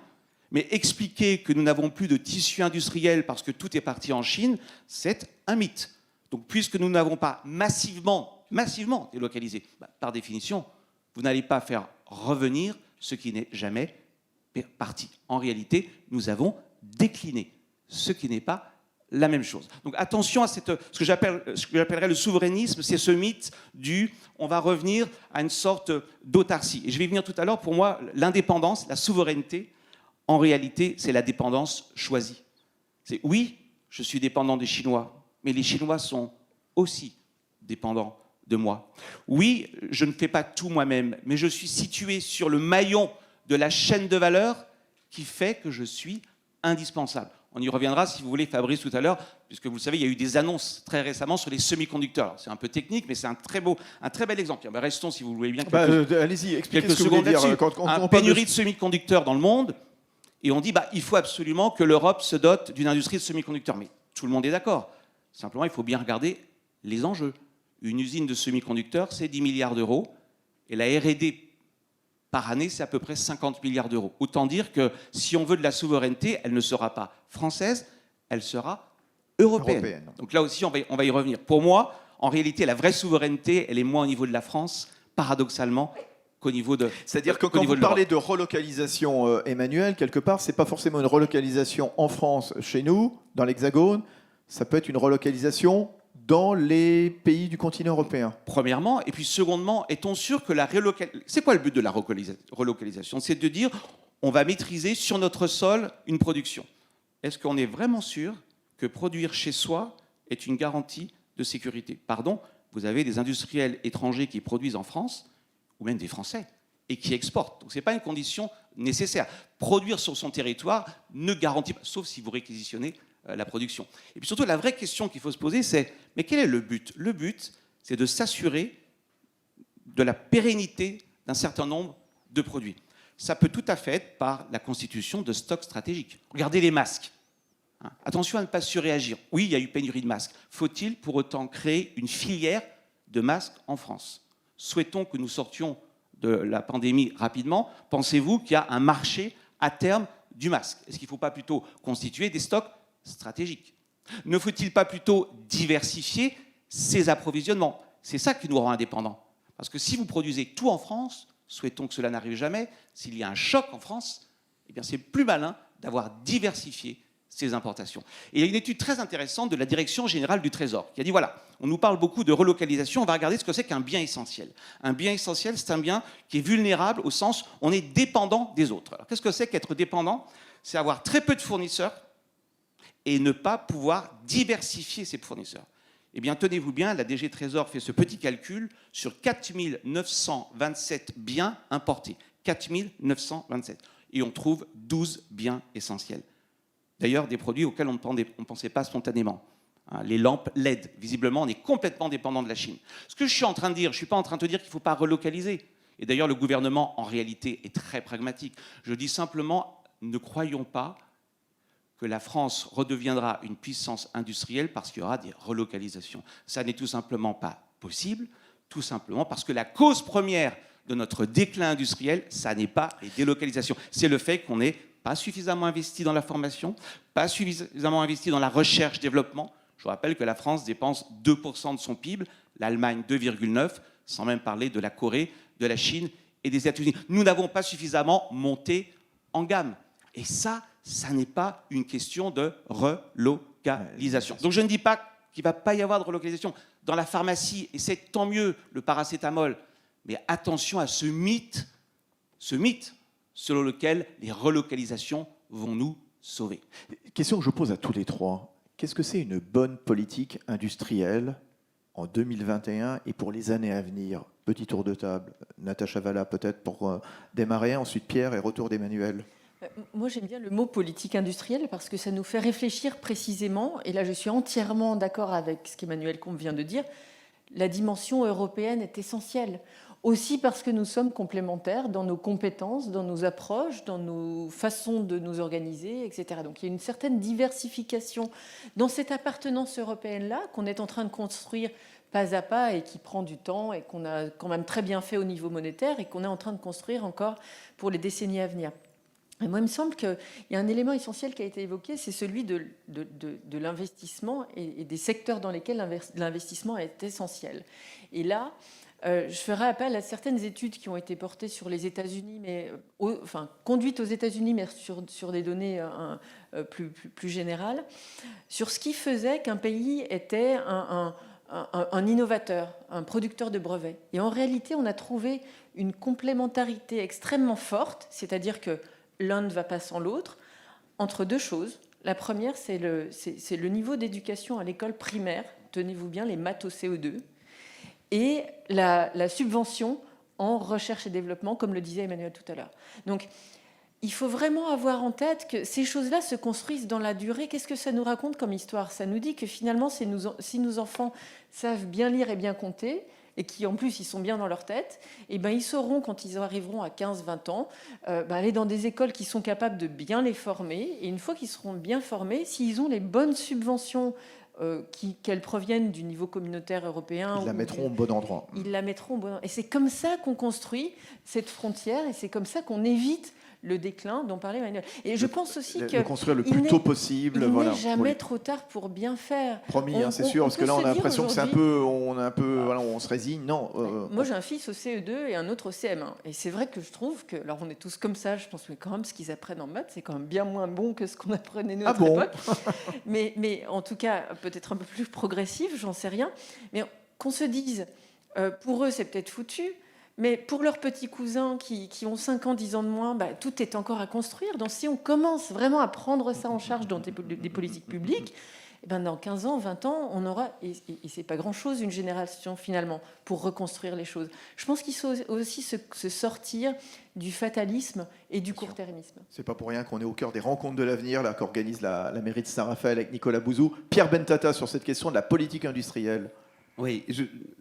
mais expliquer que nous n'avons plus de tissu industriel parce que tout est parti en Chine, c'est un mythe. Donc puisque nous n'avons pas massivement délocalisé, par définition, vous n'allez pas faire revenir ce qui n'est jamais parti. En réalité, nous avons décliné, ce qui n'est pas la même chose. Donc attention à ce que j'appellerais le souverainisme, c'est ce mythe du on va revenir à une sorte d'autarcie. Et je vais y venir tout à l'heure, pour moi, l'indépendance, la souveraineté, en réalité, c'est la dépendance choisie. C'est oui, je suis dépendant des Chinois, mais les Chinois sont aussi dépendants de moi. Oui, je ne fais pas tout moi-même, mais je suis situé sur le maillon de la chaîne de valeur qui fait que je suis indispensable. On y reviendra, si vous voulez, Fabrice, tout à l'heure, puisque vous le savez, il y a eu des annonces très récemment sur les semi-conducteurs. C'est un peu technique, mais c'est un très bel exemple. Ben, restons, si vous le voulez bien, allez-y, expliquez ce que vous voulez dire. Une pénurie de semi-conducteurs dans le monde, et on dit il faut absolument que l'Europe se dote d'une industrie de semi-conducteurs. Mais tout le monde est d'accord. Simplement, il faut bien regarder les enjeux. Une usine de semi-conducteurs, c'est 10 milliards d'euros, et la R&D par année, c'est à peu près 50 milliards d'euros. Autant dire que si on veut de la souveraineté, elle ne sera pas française, elle sera européenne. Donc là aussi, on va y revenir. Pour moi, en réalité, la vraie souveraineté, elle est moins au niveau de la France, paradoxalement, qu'au niveau de... C'est-à-dire que quand vous parlez de relocalisation, Emmanuel, quelque part, ce n'est pas forcément une relocalisation en France, chez nous, dans l'Hexagone, ça peut être une relocalisation dans les pays du continent européen. Premièrement, et puis secondement, est-on sûr que la relocalisation... C'est quoi le but de la relocalisation? C'est de dire, on va maîtriser sur notre sol une production. Est-ce qu'on est vraiment sûr que produire chez soi est une garantie de sécurité? Pardon, vous avez des industriels étrangers qui produisent en France, ou même des Français, et qui exportent. Donc ce n'est pas une condition nécessaire. Produire sur son territoire ne garantit pas, sauf si vous réquisitionnez la production. Et puis surtout, la vraie question qu'il faut se poser, c'est mais quel est le but? Le but, c'est de s'assurer de la pérennité d'un certain nombre de produits. Ça peut tout à fait être par la constitution de stocks stratégiques. Regardez les masques. Attention à ne pas surréagir. Oui, il y a eu pénurie de masques. Faut-il pour autant créer une filière de masques en France? Souhaitons que nous sortions de la pandémie rapidement. Pensez-vous qu'il y a un marché à terme du masque? Est-ce qu'il ne faut pas plutôt constituer des stocks stratégiques? Ne faut-il pas plutôt diversifier ces approvisionnements? C'est ça qui nous rend indépendants. Parce que si vous produisez tout en France, souhaitons que cela n'arrive jamais, s'il y a un choc en France, eh bien c'est plus malin d'avoir diversifié ces importations. Et il y a une étude très intéressante de la Direction générale du Trésor qui a dit, voilà, on nous parle beaucoup de relocalisation, on va regarder ce que c'est qu'un bien essentiel. Un bien essentiel, c'est un bien qui est vulnérable au sens où on est dépendant des autres. Alors qu'est-ce que c'est qu'être dépendant? C'est avoir très peu de fournisseurs et ne pas pouvoir diversifier ses fournisseurs. Eh bien, tenez-vous bien, la DG Trésor fait ce petit calcul sur 4 927 biens importés. 4 927. Et on trouve 12 biens essentiels. D'ailleurs, des produits auxquels on ne pensait pas spontanément. Les lampes LED, visiblement, on est complètement dépendant de la Chine. Ce que je suis en train de dire, je ne suis pas en train de te dire qu'il ne faut pas relocaliser. Et d'ailleurs, le gouvernement, en réalité, est très pragmatique. Je dis simplement, ne croyons pas que la France redeviendra une puissance industrielle parce qu'il y aura des relocalisations. Ça n'est tout simplement pas possible, tout simplement parce que la cause première de notre déclin industriel, ça n'est pas les délocalisations. C'est le fait qu'on n'ait pas suffisamment investi dans la formation, pas suffisamment investi dans la recherche-développement. Je vous rappelle que la France dépense 2% de son PIB, l'Allemagne 2,9%, sans même parler de la Corée, de la Chine et des États-Unis. Nous n'avons pas suffisamment monté en gamme. Et ça n'est pas une question de relocalisation. Donc je ne dis pas qu'il ne va pas y avoir de relocalisation. Dans la pharmacie, et c'est tant mieux le paracétamol, mais attention à ce mythe selon lequel les relocalisations vont nous sauver. Question que je pose à tous les trois. Qu'est-ce que c'est une bonne politique industrielle en 2021 et pour les années à venir? Petit tour de table. Natacha Valla, peut-être pour démarrer, ensuite Pierre et retour d'Emmanuel. Moi, j'aime bien le mot politique industrielle parce que ça nous fait réfléchir précisément, et là je suis entièrement d'accord avec ce qu'Emmanuel Combe vient de dire, la dimension européenne est essentielle. Aussi parce que nous sommes complémentaires dans nos compétences, dans nos approches, dans nos façons de nous organiser, etc. Donc il y a une certaine diversification dans cette appartenance européenne-là qu'on est en train de construire pas à pas et qui prend du temps et qu'on a quand même très bien fait au niveau monétaire et qu'on est en train de construire encore pour les décennies à venir. Et moi, il me semble qu'il y a un élément essentiel qui a été évoqué, c'est celui de l'investissement et des secteurs dans lesquels l'investissement est essentiel. Et là, je ferai appel à certaines études qui ont été portées sur les États-Unis, mais conduites aux États-Unis, mais sur des données plus générales, sur ce qui faisait qu'un pays était un innovateur, un producteur de brevets. Et en réalité, on a trouvé une complémentarité extrêmement forte, c'est-à-dire que l'un ne va pas sans l'autre, entre deux choses. La première, c'est le niveau d'éducation à l'école primaire, tenez-vous bien, les maths au CE2, et la subvention en recherche et développement, comme le disait Emmanuel tout à l'heure. Donc, il faut vraiment avoir en tête que ces choses-là se construisent dans la durée. Qu'est-ce que ça nous raconte comme histoire? Ça nous dit que finalement, si nos enfants savent bien lire et bien compter, et qui en plus ils sont bien dans leur tête, et ben, ils sauront quand ils arriveront à 15-20 ans aller dans des écoles qui sont capables de bien les former. Et une fois qu'ils seront bien formés, s'ils ont les bonnes subventions, qu'elles proviennent du niveau communautaire européen, ils la mettront au bon endroit. Ils la mettront au bon endroit. Et c'est comme ça qu'on construit cette frontière, et c'est comme ça qu'on évite le déclin dont parlait Emmanuel. Et je pense aussi que... Le construire le plus tôt possible. Il voilà, n'est jamais trop tard pour bien faire. Promis, c'est sûr, parce que là, on a l'impression que c'est un peu... On se résigne. Non. Moi, j'ai un fils au CE2 et un autre au CM1. Et c'est vrai que je trouve que... Alors, on est tous comme ça, je pense que quand même, ce qu'ils apprennent en maths, c'est quand même bien moins bon que ce qu'on apprenait nous à notre époque. mais en tout cas, peut-être un peu plus progressif, j'en sais rien. Mais qu'on se dise, pour eux, c'est peut-être foutu, mais pour leurs petits cousins qui ont 5 ans, 10 ans de moins, tout est encore à construire. Donc si on commence vraiment à prendre ça en charge dans des politiques publiques, dans 15 ans, 20 ans, on aura, et c'est pas grand-chose, une génération finalement, pour reconstruire les choses. Je pense qu'il faut aussi se sortir du fatalisme et du court-termisme. C'est pas pour rien qu'on est au cœur des rencontres de l'avenir, là, qu'organise la mairie de Saint-Raphaël avec Nicolas Bouzou. Pierre Bentata, sur cette question de la politique industrielle. Oui,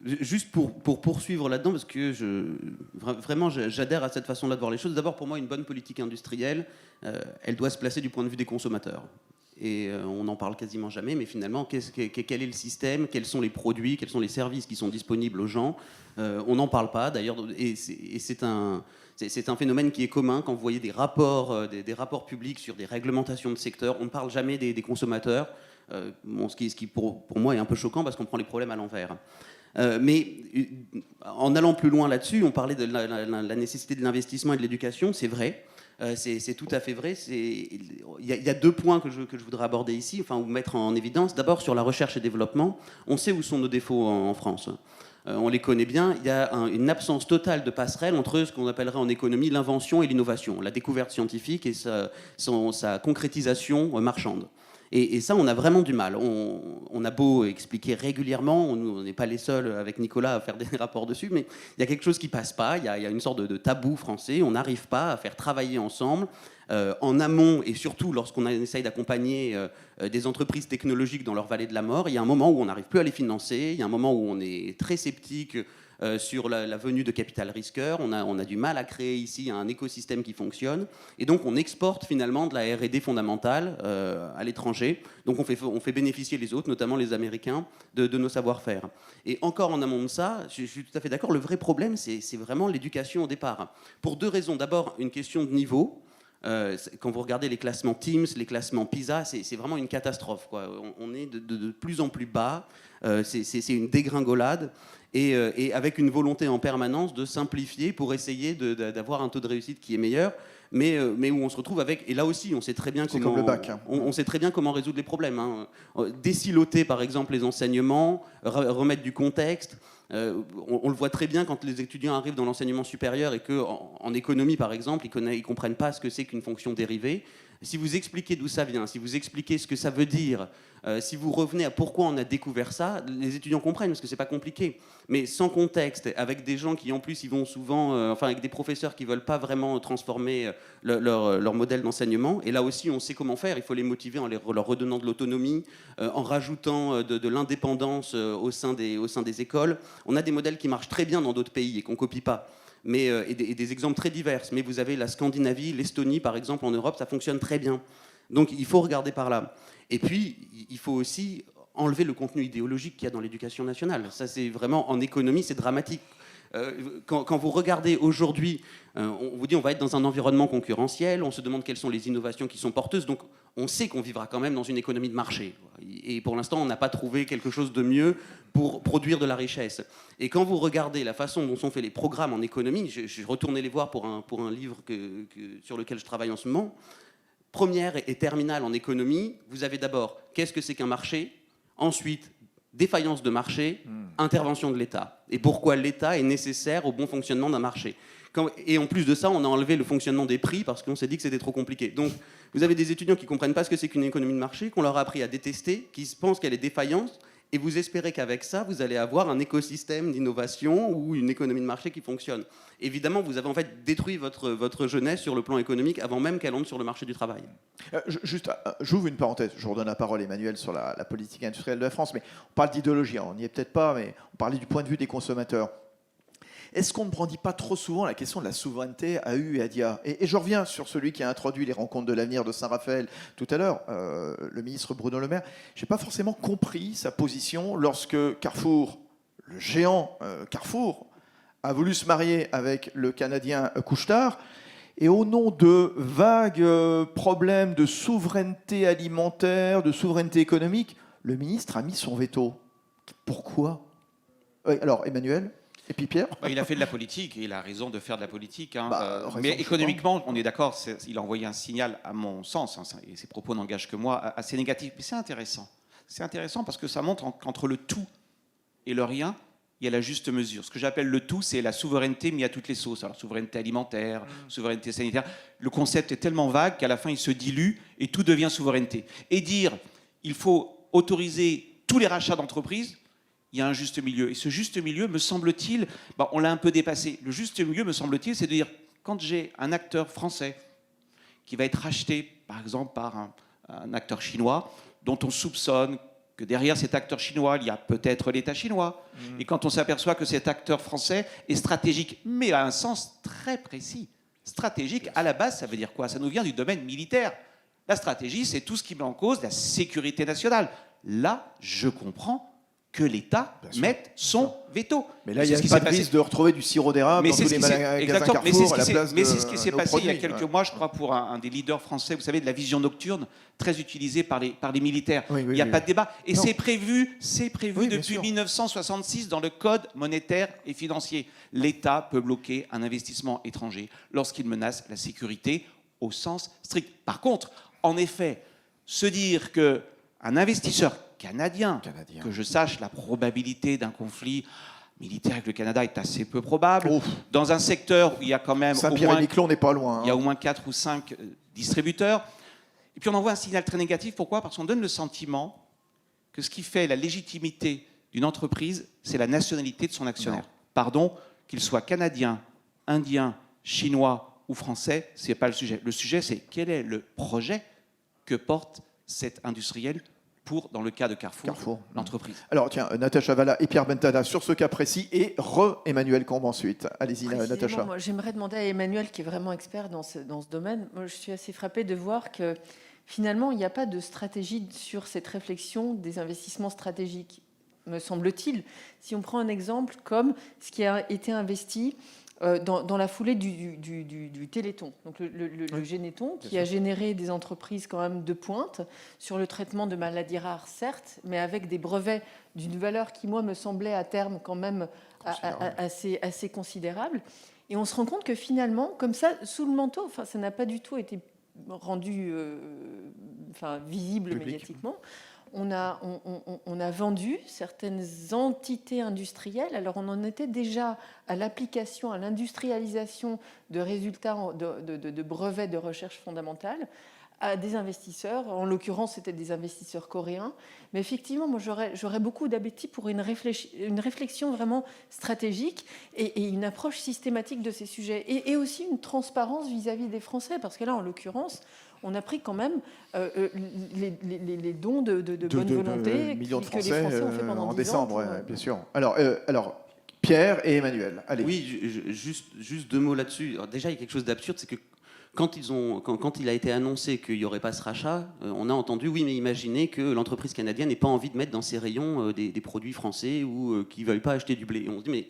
juste pour poursuivre là-dedans, parce que vraiment j'adhère à cette façon-là de voir les choses. D'abord, pour moi, une bonne politique industrielle, elle doit se placer du point de vue des consommateurs. Et on n'en parle quasiment jamais, mais finalement, quel est le système, quels sont les produits, quels sont les services qui sont disponibles aux gens. On n'en parle pas, d'ailleurs, et c'est un phénomène qui est commun quand vous voyez des rapports publics sur des réglementations de secteur. On ne parle jamais des consommateurs. Ce qui pour moi est un peu choquant parce qu'on prend les problèmes à l'envers. Mais en allant plus loin là-dessus, on parlait de la nécessité de l'investissement et de l'éducation, c'est vrai, c'est tout à fait vrai. Il y a 2 points que je voudrais aborder ici, ou mettre en évidence. D'abord, sur la recherche et développement, on sait où sont nos défauts en France. On les connaît bien. Il y a une absence totale de passerelle entre ce qu'on appellerait en économie l'invention et l'innovation, la découverte scientifique et sa concrétisation marchande. Et ça, on a vraiment du mal. On a beau expliquer régulièrement, on n'est pas les seuls avec Nicolas à faire des rapports dessus, mais il y a quelque chose qui passe pas. Il y a une sorte de tabou français. On n'arrive pas à faire travailler ensemble en amont, et surtout lorsqu'on essaye d'accompagner des entreprises technologiques dans leur vallée de la mort. Il y a un moment où on n'arrive plus à les financer. Il y a un moment où on est très sceptique sur la venue de capital risqueur. On a du mal à créer ici un écosystème qui fonctionne. Et donc, on exporte finalement de la R&D fondamentale à l'étranger. Donc, on fait bénéficier les autres, notamment les Américains, de nos savoir-faire. Et encore en amont de ça, je suis tout à fait d'accord, le vrai problème, c'est vraiment l'éducation au départ. Pour 2 raisons. D'abord, une question de niveau. Quand vous regardez les classements Teams, les classements PISA, c'est vraiment une catastrophe, quoi. On est de plus en plus bas. C'est une dégringolade. Et avec une volonté en permanence de simplifier pour essayer d'avoir un taux de réussite qui est meilleur, mais où on se retrouve avec... Et là aussi, on sait très bien comment... comme le bac. On sait très bien comment résoudre les problèmes. Désiloter, par exemple, les enseignements, remettre du contexte. On le voit très bien quand les étudiants arrivent dans l'enseignement supérieur et qu'en économie, par exemple, ils ne comprennent pas ce que c'est qu'une fonction dérivée. Si vous expliquez d'où ça vient, si vous expliquez ce que ça veut dire, si vous revenez à pourquoi on a découvert ça, les étudiants comprennent parce que c'est pas compliqué. Mais sans contexte, avec des gens qui en plus ils vont souvent, avec des professeurs qui veulent pas vraiment transformer leur modèle d'enseignement. Et là aussi, on sait comment faire. Il faut les motiver en leur redonnant de l'autonomie, en rajoutant de l'indépendance au sein des écoles. On a des modèles qui marchent très bien dans d'autres pays et qu'on copie pas. Et des exemples très divers. Mais vous avez la Scandinavie, l'Estonie, par exemple, en Europe, ça fonctionne très bien. Donc il faut regarder par là. Et puis, il faut aussi enlever le contenu idéologique qu'il y a dans l'éducation nationale. Ça, c'est vraiment, en économie, c'est dramatique. Quand vous regardez aujourd'hui, on vous dit on va être dans un environnement concurrentiel, on se demande quelles sont les innovations qui sont porteuses, donc on sait qu'on vivra quand même dans une économie de marché. Et pour l'instant, on n'a pas trouvé quelque chose de mieux pour produire de la richesse. Et quand vous regardez la façon dont sont faits les programmes en économie, je retournais les voir pour un livre sur lequel je travaille en ce moment. Première et terminale en économie, vous avez d'abord qu'est-ce que c'est qu'un marché, ensuite défaillance de marché, intervention de l'État. Et pourquoi l'État est nécessaire au bon fonctionnement d'un marché. Et en plus de ça, on a enlevé le fonctionnement des prix parce qu'on s'est dit que c'était trop compliqué. Donc, vous avez des étudiants qui ne comprennent pas ce que c'est qu'une économie de marché, qu'on leur a appris à détester, qui pensent qu'elle est défaillante, et vous espérez qu'avec ça, vous allez avoir un écosystème d'innovation ou une économie de marché qui fonctionne. Évidemment, vous avez en fait détruit votre jeunesse sur le plan économique avant même qu'elle entre sur le marché du travail. J'ouvre une parenthèse, je redonne la parole à Emmanuel sur la politique industrielle de la France, mais on parle d'idéologie, on n'y est peut-être pas, mais on parlait du point de vue des consommateurs. Est-ce qu'on ne brandit pas trop souvent la question de la souveraineté à U et à DIA ? Et je reviens sur celui qui a introduit les rencontres de l'avenir de Saint-Raphaël tout à l'heure, le ministre Bruno Le Maire. Je n'ai pas forcément compris sa position lorsque Carrefour, le géant Carrefour, a voulu se marier avec le Canadien Couche-Tard. Et au nom de vagues problèmes de souveraineté alimentaire, de souveraineté économique, le ministre a mis son veto. Pourquoi ? Oui, alors, Emmanuel ? Et puis Pierre ? Il a fait de la politique et il a raison de faire de la politique. Raison, mais économiquement, on est d'accord, il a envoyé un signal, à mon sens, et ses propos n'engagent que moi, assez négatif. Mais c'est intéressant. C'est intéressant parce que ça montre qu'entre le tout et le rien, il y a la juste mesure. Ce que j'appelle le tout, c'est la souveraineté mise à toutes les sauces. Alors, souveraineté alimentaire, souveraineté sanitaire. Le concept est tellement vague qu'à la fin, il se dilue et tout devient souveraineté. Et dire il faut autoriser tous les rachats d'entreprises, il y a un juste milieu. Et ce juste milieu, me semble-t-il, on l'a un peu dépassé. Le juste milieu, me semble-t-il, c'est de dire, quand j'ai un acteur français qui va être racheté, par exemple, par un acteur chinois, dont on soupçonne que derrière cet acteur chinois, il y a peut-être l'État chinois. Et quand on s'aperçoit que cet acteur français est stratégique, mais à un sens très précis. Stratégique, à la base, ça veut dire quoi ? Ça nous vient du domaine militaire. La stratégie, c'est tout ce qui met en cause la sécurité nationale. Là, je comprends que l'État mette son veto. Mais là, il n'y a pas de risque de retrouver du sirop d'érable dans tous les magasins Carrefour à la place de Mais c'est ce qui s'est passé il y a quelques produits. mois, je crois, pour un des leaders français, vous savez, de la vision nocturne, très utilisée par les militaires. Oui, il n'y a pas de débat. Et Non. c'est prévu Oui, bien depuis sûr. 1966 dans le Code monétaire et financier. L'État peut bloquer un investissement étranger lorsqu'il menace la sécurité au sens strict. Par contre, en effet, se dire qu'un investisseur canadien, que je sache, la probabilité d'un conflit militaire avec le Canada est assez peu probable. Ouf. Dans un secteur où il y a quand même Saint-Pierre-et-Miquelon n'est pas loin. il y a au moins 4 ou 5 distributeurs. Et puis on envoie un signal très négatif. Pourquoi ? Parce qu'on donne le sentiment que ce qui fait la légitimité d'une entreprise, c'est la nationalité de son actionnaire. Non. Pardon, qu'il soit canadien, indien, chinois ou français, ce n'est pas le sujet. Le sujet, c'est quel est le projet que porte cet industriel pour, dans le cas de Carrefour. L'entreprise. Alors tiens, Natacha Valla et Pierre Bentada sur ce cas précis et Emmanuel Combe ensuite. Allez-y, Natacha. Moi, j'aimerais demander à Emmanuel, qui est vraiment expert dans ce domaine. Moi, je suis assez frappée de voir que finalement, il n'y a pas de stratégie sur cette réflexion des investissements stratégiques, me semble-t-il. Si on prend un exemple comme ce qui a été investi dans la foulée du Téléthon, donc le Généthon, qui a généré des entreprises quand même de pointe sur le traitement de maladies rares, certes, mais avec des brevets d'une valeur qui, moi, me semblait à terme quand même assez considérable. Et on se rend compte que finalement, comme ça, sous le manteau, ça n'a pas du tout été rendu visible médiatiquement. On a vendu certaines entités industrielles. Alors, on en était déjà à l'application, à l'industrialisation de résultats de brevets de recherche fondamentale à des investisseurs. En l'occurrence, c'était des investisseurs coréens. Mais effectivement, moi, j'aurais beaucoup d'appétit pour une réflexion vraiment stratégique et une approche systématique de ces sujets. Et aussi une transparence vis-à-vis des Français. Parce que là, en l'occurrence, on a pris quand même les dons de bonne volonté millions de que les Français Français ont fait pendant 10 ans. en décembre, bien sûr. Alors, Pierre et Emmanuel, allez. Oui, juste 2 mots là-dessus. Alors, déjà, il y a quelque chose d'absurde, c'est que quand il a été annoncé qu'il n'y aurait pas ce rachat, on a entendu, oui, mais imaginez que l'entreprise canadienne n'ait pas envie de mettre dans ses rayons des produits français ou qu'ils ne veulent pas acheter du blé. Et on se dit, mais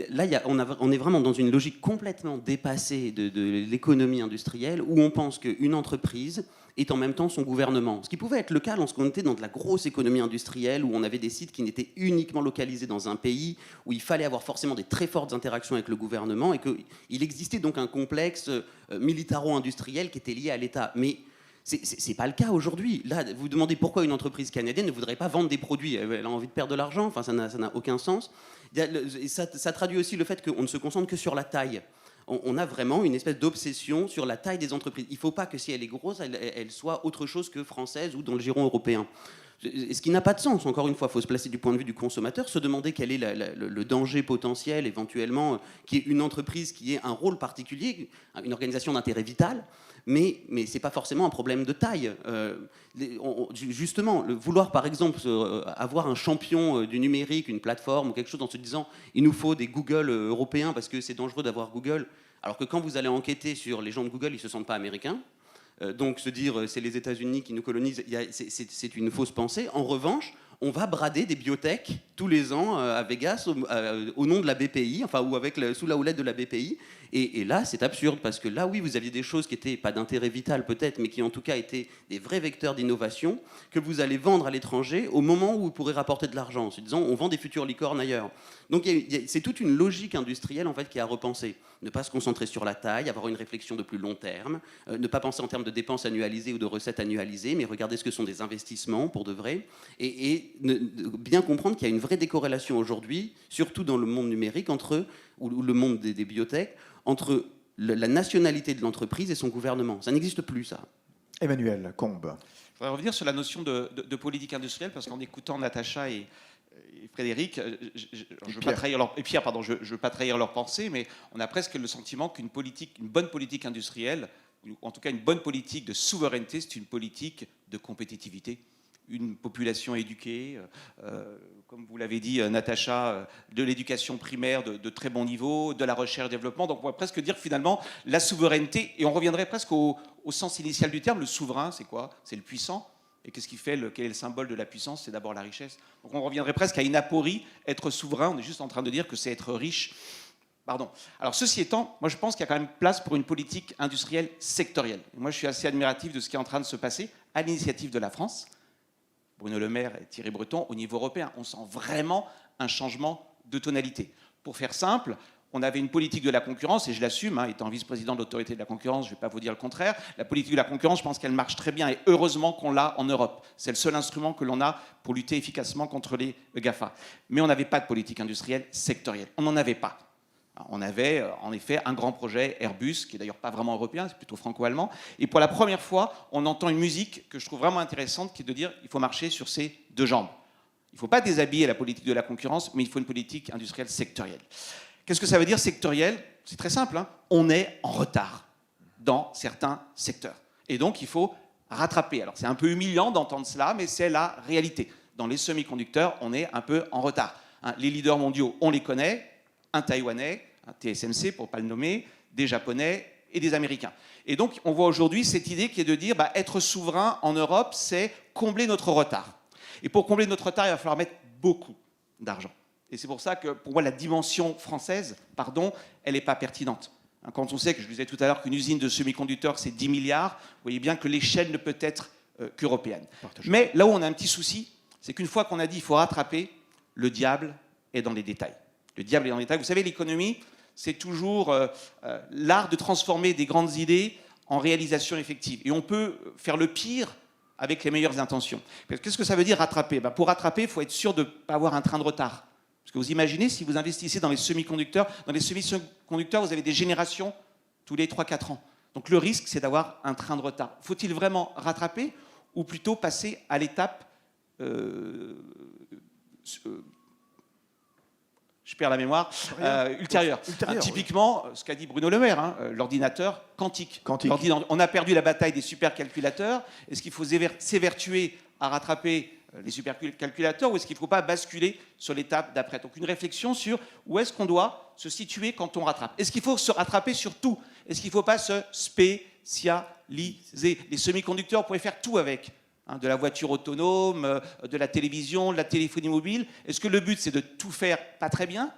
Là, on est vraiment dans une logique complètement dépassée de l'économie industrielle où on pense qu'une entreprise est en même temps son gouvernement. Ce qui pouvait être le cas lorsqu'on était dans de la grosse économie industrielle où on avait des sites qui n'étaient uniquement localisés dans un pays, où il fallait avoir forcément des très fortes interactions avec le gouvernement et qu'il existait donc un complexe militaro-industriel qui était lié à l'État. Mais c'est pas le cas aujourd'hui. Là, vous demandez pourquoi une entreprise canadienne ne voudrait pas vendre des produits. Elle a envie de perdre de l'argent, enfin, ça n'a aucun sens. Ça traduit aussi le fait qu'on ne se concentre que sur la taille. On a vraiment une espèce d'obsession sur la taille des entreprises. Il ne faut pas que si elle est grosse, elle soit autre chose que française ou dans le giron européen. Ce qui n'a pas de sens, encore une fois, il faut se placer du point de vue du consommateur, se demander quel est le danger potentiel, éventuellement, qui est une entreprise qui ait un rôle particulier, une organisation d'intérêt vital, mais ce n'est pas forcément un problème de taille. Justement, vouloir, par exemple, avoir un champion du numérique, une plateforme ou quelque chose en se disant « il nous faut des Google européens parce que c'est dangereux d'avoir Google », alors que quand vous allez enquêter sur les gens de Google, ils ne se sentent pas américains. Donc se dire c'est les États-Unis qui nous colonisent, c'est une fausse pensée. En revanche, on va brader des biotech tous les ans à Vegas au nom de la BPI, enfin ou sous la houlette de la BPI. Et là, c'est absurde parce que là, oui, vous aviez des choses qui n'étaient pas d'intérêt vital peut-être, mais qui en tout cas étaient des vrais vecteurs d'innovation que vous allez vendre à l'étranger au moment où vous pourrez rapporter de l'argent, en se disant on vend des futures licornes ailleurs. Donc c'est toute une logique industrielle en fait qui est à repenser. Ne pas se concentrer sur la taille, avoir une réflexion de plus long terme, ne pas penser en termes de dépenses annualisées ou de recettes annualisées, mais regarder ce que sont des investissements pour de vrai, et bien comprendre qu'il y a une vraie décorrélation aujourd'hui, surtout dans le monde numérique, ou le monde des biotech, entre la nationalité de l'entreprise et son gouvernement. Ça n'existe plus, ça. Emmanuel Combes. Je voudrais revenir sur la notion de politique industrielle, parce qu'en écoutant Natacha et Frédéric, je ne veux pas trahir leur pensée, mais on a presque le sentiment qu'une bonne politique industrielle, ou en tout cas une bonne politique de souveraineté, c'est une politique de compétitivité. Une population éduquée, comme vous l'avez dit, Natacha, de l'éducation primaire de très bon niveau, de la recherche-développement. Donc on pourrait presque dire finalement la souveraineté, et on reviendrait presque au sens initial du terme. Le souverain, c'est quoi? C'est le puissant. Et qu'est-ce qui fait quel est le symbole de la puissance? C'est d'abord la richesse. Donc on reviendrait presque à une aporie. Être souverain, on est juste en train de dire que c'est être riche. Pardon. Alors ceci étant, moi je pense qu'il y a quand même place pour une politique industrielle sectorielle. Et moi je suis assez admiratif de ce qui est en train de se passer à l'initiative de la France. Bruno Le Maire et Thierry Breton, au niveau européen, on sent vraiment un changement de tonalité. Pour faire simple, on avait une politique de la concurrence, et je l'assume, étant vice-président de l'autorité de la concurrence, je ne vais pas vous dire le contraire. La politique de la concurrence, je pense qu'elle marche très bien, et heureusement qu'on l'a en Europe. C'est le seul instrument que l'on a pour lutter efficacement contre les GAFA. Mais on n'avait pas de politique industrielle sectorielle. On n'en avait pas. On avait en effet un grand projet Airbus, qui n'est d'ailleurs pas vraiment européen, c'est plutôt franco-allemand. Et pour la première fois, on entend une musique que je trouve vraiment intéressante, qui est de dire qu'il faut marcher sur ses deux jambes. Il ne faut pas déshabiller la politique de la concurrence, mais il faut une politique industrielle sectorielle. Qu'est-ce que ça veut dire sectorielle? C'est très simple, on est en retard dans certains secteurs. Et donc il faut rattraper. Alors c'est un peu humiliant d'entendre cela, mais c'est la réalité. Dans les semi-conducteurs, on est un peu en retard. Les leaders mondiaux, on les connaît. Un Taïwanais, un TSMC pour ne pas le nommer, des Japonais et des Américains. Et donc on voit aujourd'hui cette idée qui est de dire être souverain en Europe, c'est combler notre retard. Et pour combler notre retard, il va falloir mettre beaucoup d'argent. Et c'est pour ça que pour moi la dimension française, elle n'est pas pertinente. Quand on sait que je vous disais tout à l'heure qu'une usine de semi-conducteurs c'est 10 milliards, vous voyez bien que l'échelle ne peut être qu'européenne. Mais là où on a un petit souci, c'est qu'une fois qu'on a dit qu'il faut rattraper, le diable est dans les détails. Le diable est dans les détails. Vous savez, l'économie, c'est toujours l'art de transformer des grandes idées en réalisation effective. Et on peut faire le pire avec les meilleures intentions. Qu'est-ce que ça veut dire rattraper? Pour rattraper, il faut être sûr de ne pas avoir un train de retard. Parce que vous imaginez, si vous investissez dans les semi-conducteurs, vous avez des générations tous les 3-4 ans. Donc le risque, c'est d'avoir un train de retard. Faut-il vraiment rattraper ou plutôt passer à l'étape je perds la mémoire, ultérieure. Typiquement, ce qu'a dit Bruno Le Maire, l'ordinateur quantique. On a perdu la bataille des supercalculateurs. Est-ce qu'il faut s'évertuer à rattraper les supercalculateurs ou est-ce qu'il ne faut pas basculer sur l'étape d'après? Donc une réflexion sur où est-ce qu'on doit se situer quand on rattrape. Est-ce qu'il faut se rattraper sur tout? Est-ce qu'il ne faut pas se spécialiser? Les semi-conducteurs, on pourrait faire tout avec. De la voiture autonome, de la télévision, de la téléphonie mobile. Est-ce que le but, c'est de tout faire pas très bien?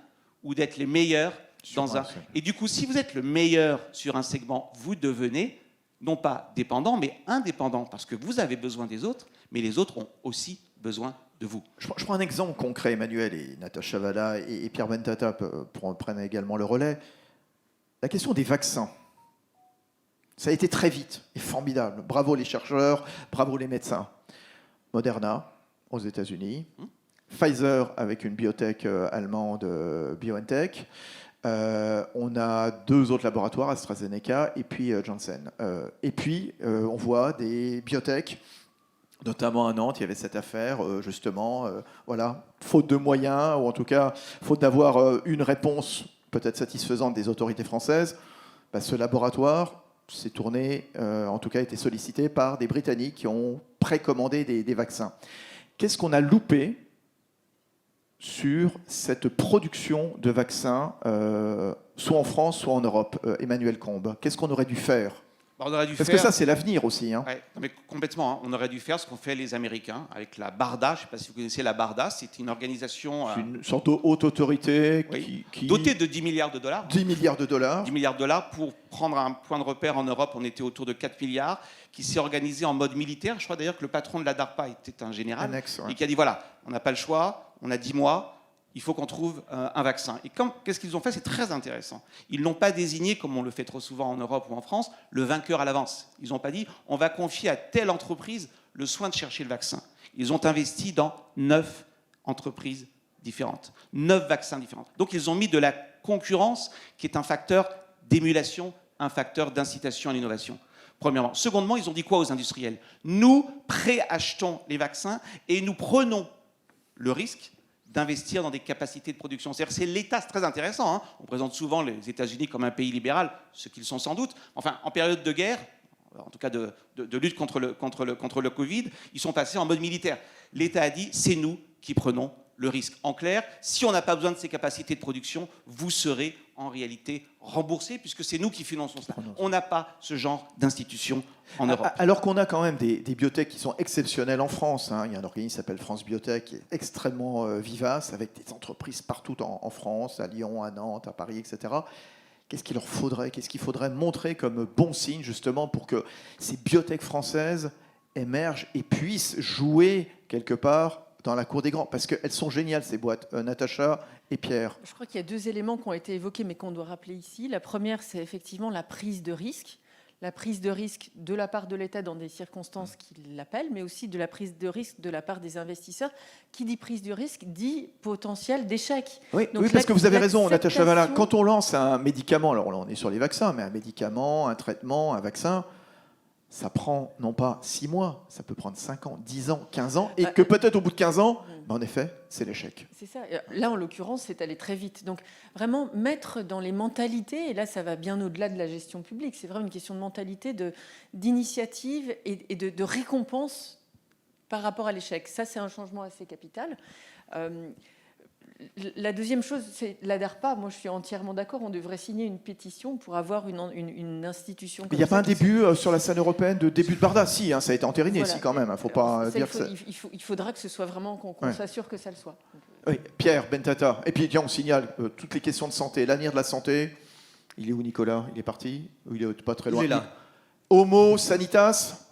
ou d'être les meilleurs dans un... segment. Et du coup, si vous êtes le meilleur sur un segment, vous devenez non pas dépendant, mais indépendant, parce que vous avez besoin des autres, mais les autres ont aussi besoin de vous. Je prends un exemple concret, Emmanuel et Natacha Valla et Pierre Bentata prennent également le relais. La question des vaccins. Ça a été très vite et formidable. Bravo les chercheurs, bravo les médecins. Moderna aux États-Unis, Pfizer avec une biotech allemande BioNTech. On a 2 autres laboratoires, AstraZeneca et puis Janssen. Et puis on voit des biotech, notamment à Nantes, il y avait cette affaire justement, voilà, faute de moyens ou en tout cas faute d'avoir une réponse peut-être satisfaisante des autorités françaises. Ce laboratoire s'est tourné, en tout cas a été sollicité par des Britanniques qui ont précommandé des vaccins. Qu'est-ce qu'on a loupé sur cette production de vaccins, soit en France, soit en Europe, Emmanuel Combes? Qu'est-ce qu'on aurait dû faire? On aurait dû Parce faire... que ça, c'est l'avenir aussi. Hein. Ouais, non, mais complètement. Hein. On aurait dû faire ce qu'ont fait les Américains avec la BARDA. Je ne sais pas si vous connaissez la BARDA. C'est une organisation C'est une sorte de haute autorité qui... dotée de 10 milliards de dollars. 10 milliards de dollars. 10 milliards de dollars pour prendre un point de repère en Europe. On était autour de 4 milliards, qui s'est organisé en mode militaire. Je crois d'ailleurs que le patron de la DARPA était un général. Annexe, ouais. Et qui a dit, voilà, on n'a pas le choix, on a 10 mois, il faut qu'on trouve un vaccin. Et qu'est-ce qu'ils ont fait? C'est très intéressant. Ils n'ont pas désigné, comme on le fait trop souvent en Europe ou en France, le vainqueur à l'avance. Ils n'ont pas dit, on va confier à telle entreprise le soin de chercher le vaccin. Ils ont investi dans 9 entreprises différentes, 9 vaccins différents. Donc ils ont mis de la concurrence, qui est un facteur d'émulation, un facteur d'incitation à l'innovation. Premièrement. Secondement, ils ont dit quoi aux industriels? Nous préachetons les vaccins et nous prenons le risque d'investir dans des capacités de production. C'est-à-dire c'est l'État, c'est très intéressant. Hein. On présente souvent les États-Unis comme un pays libéral, ce qu'ils sont sans doute. Enfin, en période de guerre, en tout cas de lutte contre le Covid, ils sont passés en mode militaire. L'État a dit, c'est nous qui prenons le risque. En clair, si on n'a pas besoin de ces capacités de production, vous serez en réalité remboursé, puisque c'est nous qui finançons cela. On n'a pas ce genre d'institution en Europe. Alors qu'on a quand même des biotech qui sont exceptionnelles en France. Hein. Il y a un organisme qui s'appelle France Biotech qui est extrêmement vivace, avec des entreprises partout en France, à Lyon, à Nantes, à Paris, etc. Qu'est-ce qu'il leur faudrait? Qu'est-ce qu'il faudrait montrer comme bon signe, justement, pour que ces biotech françaises émergent et puissent jouer quelque part dans la cour des grands? Parce qu'elles sont géniales, ces boîtes. Natacha et Pierre. Je crois qu'il y a 2 éléments qui ont été évoqués, mais qu'on doit rappeler ici. La première, c'est effectivement la prise de risque. La prise de risque de la part de l'État dans des circonstances qui l'appellent, mais aussi de la prise de risque de la part des investisseurs. Qui dit prise de risque dit potentiel d'échec. Oui, parce que vous avez raison, Natacha Valla. Quand on lance un médicament, alors là on est sur les vaccins, mais un médicament, un traitement, un vaccin, ça prend non pas 6 mois, ça peut prendre 5 ans, 10 ans, 15 ans, et que peut-être au bout de 15 ans, en effet, c'est l'échec. C'est ça. Là, en l'occurrence, c'est allé très vite. Donc, vraiment, mettre dans les mentalités, et là, ça va bien au-delà de la gestion publique, c'est vraiment une question de mentalité, d'initiative et de récompense par rapport à l'échec. Ça, c'est un changement assez capital. La deuxième chose, c'est la DARPA. Moi, je suis entièrement d'accord. On devrait signer une pétition pour avoir une institution comme ça. Il n'y a pas un début sur la scène européenne de début de Barda? Si, hein, ça a été entériné ici quand même. Faut pas dire que il faudra que ce soit vraiment qu'on s'assure que ça le soit. Oui, Pierre Bentata. Et puis, tiens, on signale toutes les questions de santé, l'avenir de la santé. Il est où, Nicolas? Il est parti? Ou il est pas très loin? Il est là. Homo Sanitas.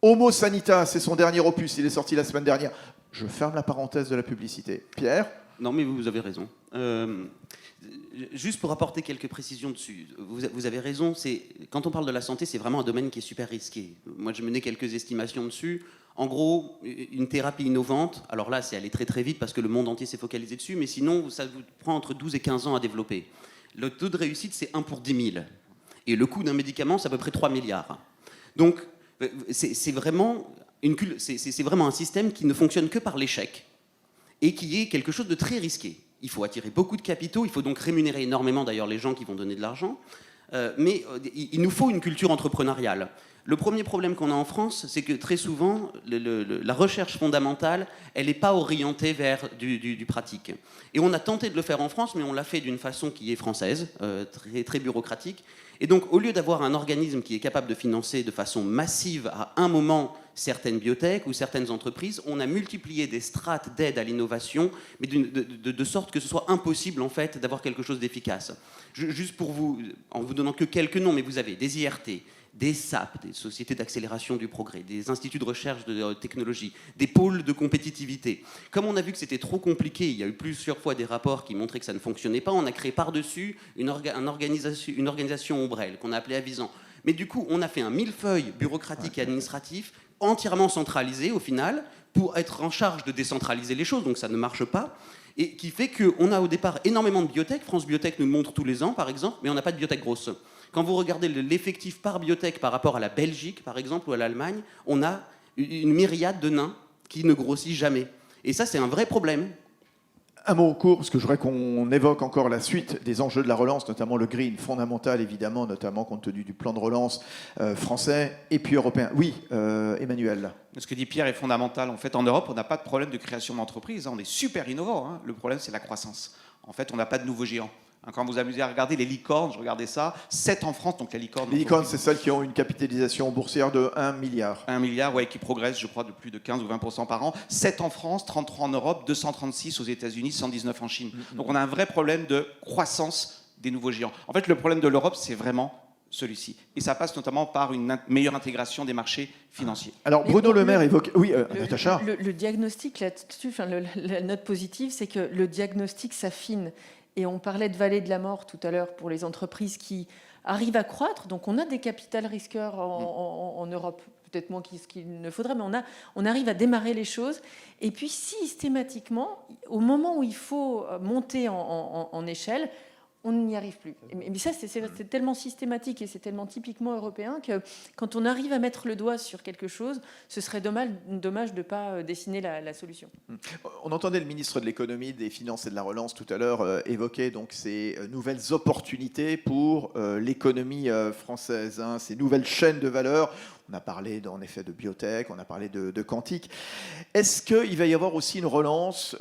Homo Sanitas, c'est son dernier opus. Il est sorti la semaine dernière. Je ferme la parenthèse de la publicité. Pierre? Non, mais vous avez raison. Juste pour apporter quelques précisions dessus, vous avez raison, quand on parle de la santé, c'est vraiment un domaine qui est super risqué. Moi, je menais quelques estimations dessus. En gros, une thérapie innovante, alors là, c'est aller très très vite parce que le monde entier s'est focalisé dessus, mais sinon, ça vous prend entre 12 et 15 ans à développer. Le taux de réussite, c'est 1 pour 10 000. Et le coût d'un médicament, c'est à peu près 3 milliards. Donc, c'est vraiment un système qui ne fonctionne que par l'échec et qui est quelque chose de très risqué. Il faut attirer beaucoup de capitaux, il faut donc rémunérer énormément d'ailleurs les gens qui vont donner de l'argent, mais il nous faut une culture entrepreneuriale. Le premier problème qu'on a en France, c'est que très souvent, la recherche fondamentale, elle n'est pas orientée vers du pratique. Et on a tenté de le faire en France, mais on l'a fait d'une façon qui est française, très, très bureaucratique. Et donc, au lieu d'avoir un organisme qui est capable de financer de façon massive à un moment certaines biotech ou certaines entreprises, on a multiplié des strates d'aide à l'innovation, mais de sorte que ce soit impossible en fait d'avoir quelque chose d'efficace. Juste pour vous, en vous donnant que quelques noms, mais vous avez des IRT, des SAP, des sociétés d'accélération du progrès, des instituts de recherche de technologie, des pôles de compétitivité. Comme on a vu que c'était trop compliqué, il y a eu plusieurs fois des rapports qui montraient que ça ne fonctionnait pas, on a créé par-dessus une organisation ombrelle qu'on a appelée Avisan. Mais du coup, on a fait un millefeuille bureaucratique et administratif entièrement centralisé au final pour être en charge de décentraliser les choses, donc ça ne marche pas. Et qui fait qu'on a au départ énormément de biotech. France Biotech nous le montre tous les ans, par exemple, mais on n'a pas de biotech grosse. Quand vous regardez l'effectif par biotech par rapport à la Belgique, par exemple, ou à l'Allemagne, on a une myriade de nains qui ne grossit jamais. Et ça, c'est un vrai problème. Un mot court, parce que je voudrais qu'on évoque encore la suite des enjeux de la relance, notamment le green, fondamental évidemment, notamment compte tenu du plan de relance français et puis européen. Oui, Emmanuel. Ce que dit Pierre est fondamental. En fait, en Europe, on n'a pas de problème de création d'entreprise. On est super innovant. Le problème, c'est la croissance. En fait, on n'a pas de nouveaux géants. Quand vous vous amusez à regarder les licornes, je regardais ça, 7 en France, donc les licornes. Les licornes, c'est celles qui ont une capitalisation boursière de 1 milliard. 1 milliard, ouais, qui progresse, je crois, de plus de 15 ou 20% par an. 7 en France, 33 en Europe, 236 aux États-Unis, 119 en Chine. Donc on a un vrai problème de croissance des nouveaux géants. En fait, le problème de l'Europe, c'est vraiment celui-ci. Et ça passe notamment par une meilleure intégration des marchés financiers. Alors Bruno Le Maire évoque... Oui, Natacha. Le diagnostic là-dessus, la note positive, c'est que le diagnostic s'affine. Et on parlait de vallée de la mort tout à l'heure pour les entreprises qui arrivent à croître. Donc on a des capital risqueurs en Europe, peut-être moins qu'il ne faudrait, mais on arrive à démarrer les choses. Et puis systématiquement, au moment où il faut monter en échelle, on n'y arrive plus. Mais ça, c'est tellement systématique et c'est tellement typiquement européen que quand on arrive à mettre le doigt sur quelque chose, ce serait dommage de ne pas dessiner la solution. On entendait le ministre de l'économie, des finances et de la relance tout à l'heure évoquer donc ces nouvelles opportunités pour l'économie française, ces nouvelles chaînes de valeur. On a parlé en effet de biotech, on a parlé de quantique. Est-ce qu'il va y avoir aussi une relance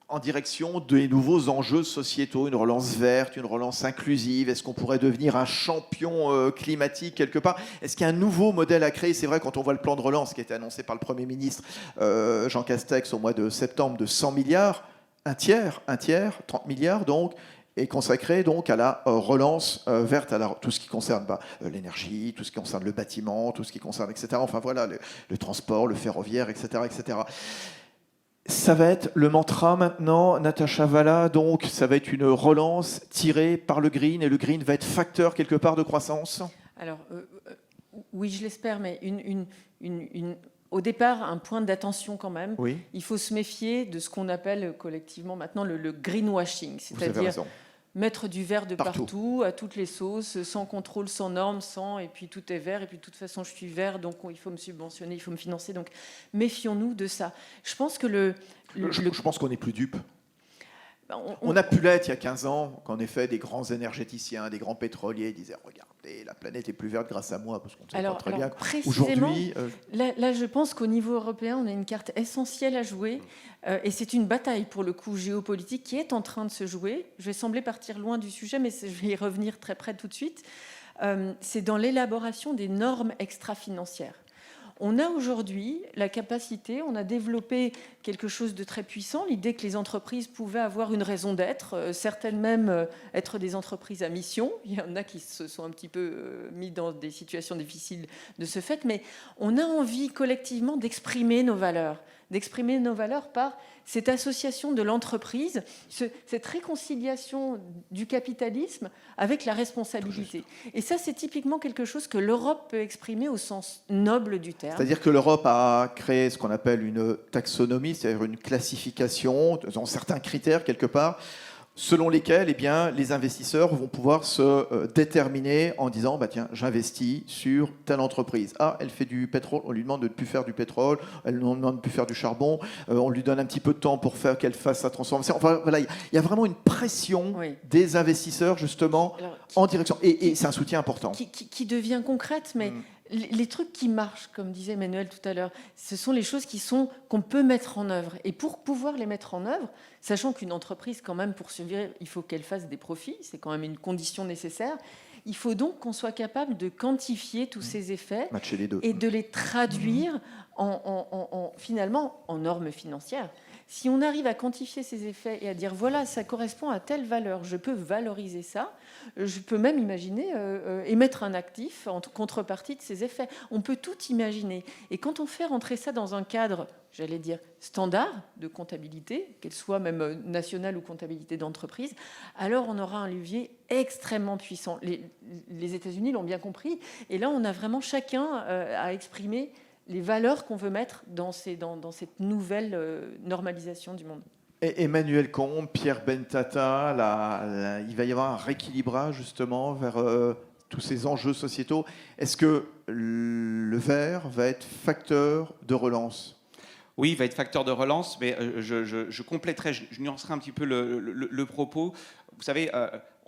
en direction des nouveaux enjeux sociétaux, une relance verte, une relance inclusive? Est-ce qu'on pourrait devenir un champion climatique quelque part? Est-ce qu'il y a un nouveau modèle à créer? C'est vrai, quand on voit le plan de relance qui a été annoncé par le Premier ministre Jean Castex au mois de septembre de 100 milliards, un tiers, 30 milliards donc, est consacré donc à la relance verte, à tout ce qui concerne l'énergie, tout ce qui concerne le bâtiment, tout ce qui concerne, etc. Enfin voilà, le transport, le ferroviaire, etc., etc. Ça va être le mantra maintenant, Natacha Valla, donc ça va être une relance tirée par le green, et le green va être facteur quelque part de croissance? Alors, oui, je l'espère, mais au départ, un point d'attention quand même. Oui. Il faut se méfier de ce qu'on appelle collectivement maintenant le greenwashing, c'est-à-dire mettre du vert de partout, à toutes les sauces, sans contrôle, sans normes, et puis tout est vert, et puis de toute façon je suis vert, donc il faut me subventionner, il faut me financer. Donc méfions-nous de ça. Je pense que je pense qu'on n'est plus dupe. On a pu l'être il y a 15 ans, qu'en effet des grands énergéticiens, des grands pétroliers disaient « Regardez, la planète est plus verte grâce à moi », parce qu'on ne sait pas très bien. Aujourd'hui, là, je pense qu'au niveau européen, on a une carte essentielle à jouer, et c'est une bataille, pour le coup, géopolitique qui est en train de se jouer. Je vais sembler partir loin du sujet, mais je vais y revenir très près tout de suite. C'est dans l'élaboration des normes extra-financières. On a aujourd'hui la capacité, on a développé quelque chose de très puissant, l'idée que les entreprises pouvaient avoir une raison d'être, certaines même être des entreprises à mission. Il y en a qui se sont un petit peu mis dans des situations difficiles de ce fait, mais on a envie collectivement d'exprimer nos valeurs par cette association de l'entreprise, cette réconciliation du capitalisme avec la responsabilité. Et ça, c'est typiquement quelque chose que l'Europe peut exprimer au sens noble du terme. C'est-à-dire que l'Europe a créé ce qu'on appelle une taxonomie, c'est-à-dire une classification, dans certains critères quelque part, selon lesquels les investisseurs vont pouvoir se déterminer en disant tiens, j'investis sur telle entreprise. Ah, elle fait du pétrole, on lui demande de ne plus faire du pétrole, elle ne demande de ne plus faire du charbon, on lui donne un petit peu de temps pour qu'elle fasse sa transformation. Enfin, voilà, il y a vraiment une pression des investisseurs, justement, en direction. Et c'est un soutien important. Qui devient concrète, mais Les trucs qui marchent, comme disait Emmanuel tout à l'heure, ce sont les choses qu'on peut mettre en œuvre. Et pour pouvoir les mettre en œuvre, sachant qu'une entreprise, quand même, pour survivre, il faut qu'elle fasse des profits, c'est quand même une condition nécessaire, il faut donc qu'on soit capable de quantifier tous ces effets Matcher les deux. et de les traduire finalement en normes financières. Si on arrive à quantifier ces effets et à dire voilà, ça correspond à telle valeur, je peux valoriser ça, je peux même imaginer émettre un actif en contrepartie de ces effets. On peut tout imaginer. Et quand on fait rentrer ça dans un cadre, j'allais dire, standard de comptabilité, qu'elle soit même nationale ou comptabilité d'entreprise, alors on aura un levier extrêmement puissant. Les États-Unis l'ont bien compris. Et là, on a vraiment chacun à exprimer les valeurs qu'on veut mettre dans cette nouvelle normalisation du monde. Et Emmanuel Combe, Pierre Bentata, il va y avoir un rééquilibrage justement vers tous ces enjeux sociétaux. Est-ce que le vert va être facteur de relance ? Oui, il va être facteur de relance, mais je compléterai, je nuancerai un petit peu le propos. Vous savez,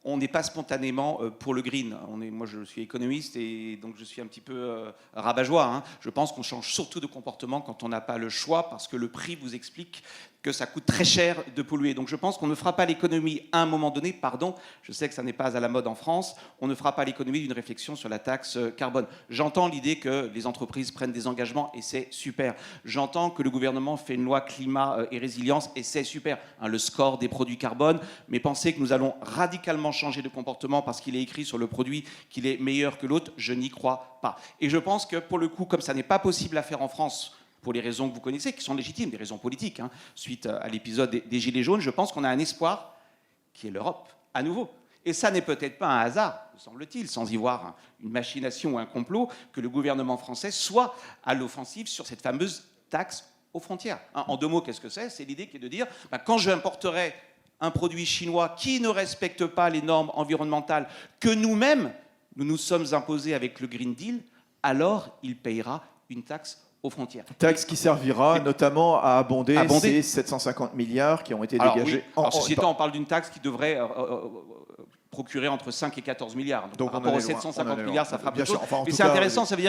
on n'est pas spontanément pour le green. Moi, je suis économiste et donc je suis un petit peu rabat-joie. Hein. Je pense qu'on change surtout de comportement quand on n'a pas le choix, parce que le prix vous explique que ça coûte très cher de polluer. Donc je pense qu'on ne fera pas l'économie à un moment donné, pardon, je sais que ça n'est pas à la mode en France, on ne fera pas l'économie d'une réflexion sur la taxe carbone. J'entends l'idée que les entreprises prennent des engagements et c'est super. J'entends que le gouvernement fait une loi climat et résilience et c'est super. Hein, le score des produits carbone, mais penser que nous allons radicalement changer de comportement parce qu'il est écrit sur le produit qu'il est meilleur que l'autre, je n'y crois pas. Et je pense que pour le coup, comme ça n'est pas possible à faire en France, pour les raisons que vous connaissez, qui sont légitimes, des raisons politiques, hein, suite à l'épisode des Gilets jaunes, je pense qu'on a un espoir qui est l'Europe, à nouveau. Et ça n'est peut-être pas un hasard, me semble-t-il, sans y voir une machination ou un complot, que le gouvernement français soit à l'offensive sur cette fameuse taxe aux frontières. Hein, en 2 mots, qu'est-ce que c'est ? C'est l'idée qui est de dire, quand j'importerai un produit chinois qui ne respecte pas les normes environnementales que nous-mêmes, nous nous sommes imposés avec le Green Deal, alors il payera une taxe aux frontières. Taxe qui servira notamment à abonder ces 750 milliards qui ont été dégagés. Oui. Ceci étant, on parle d'une taxe qui devrait procurer entre 5 et 14 milliards. Donc par rapport aux 750 milliards, ça fera peu de choses. Mais c'est intéressant, ça veut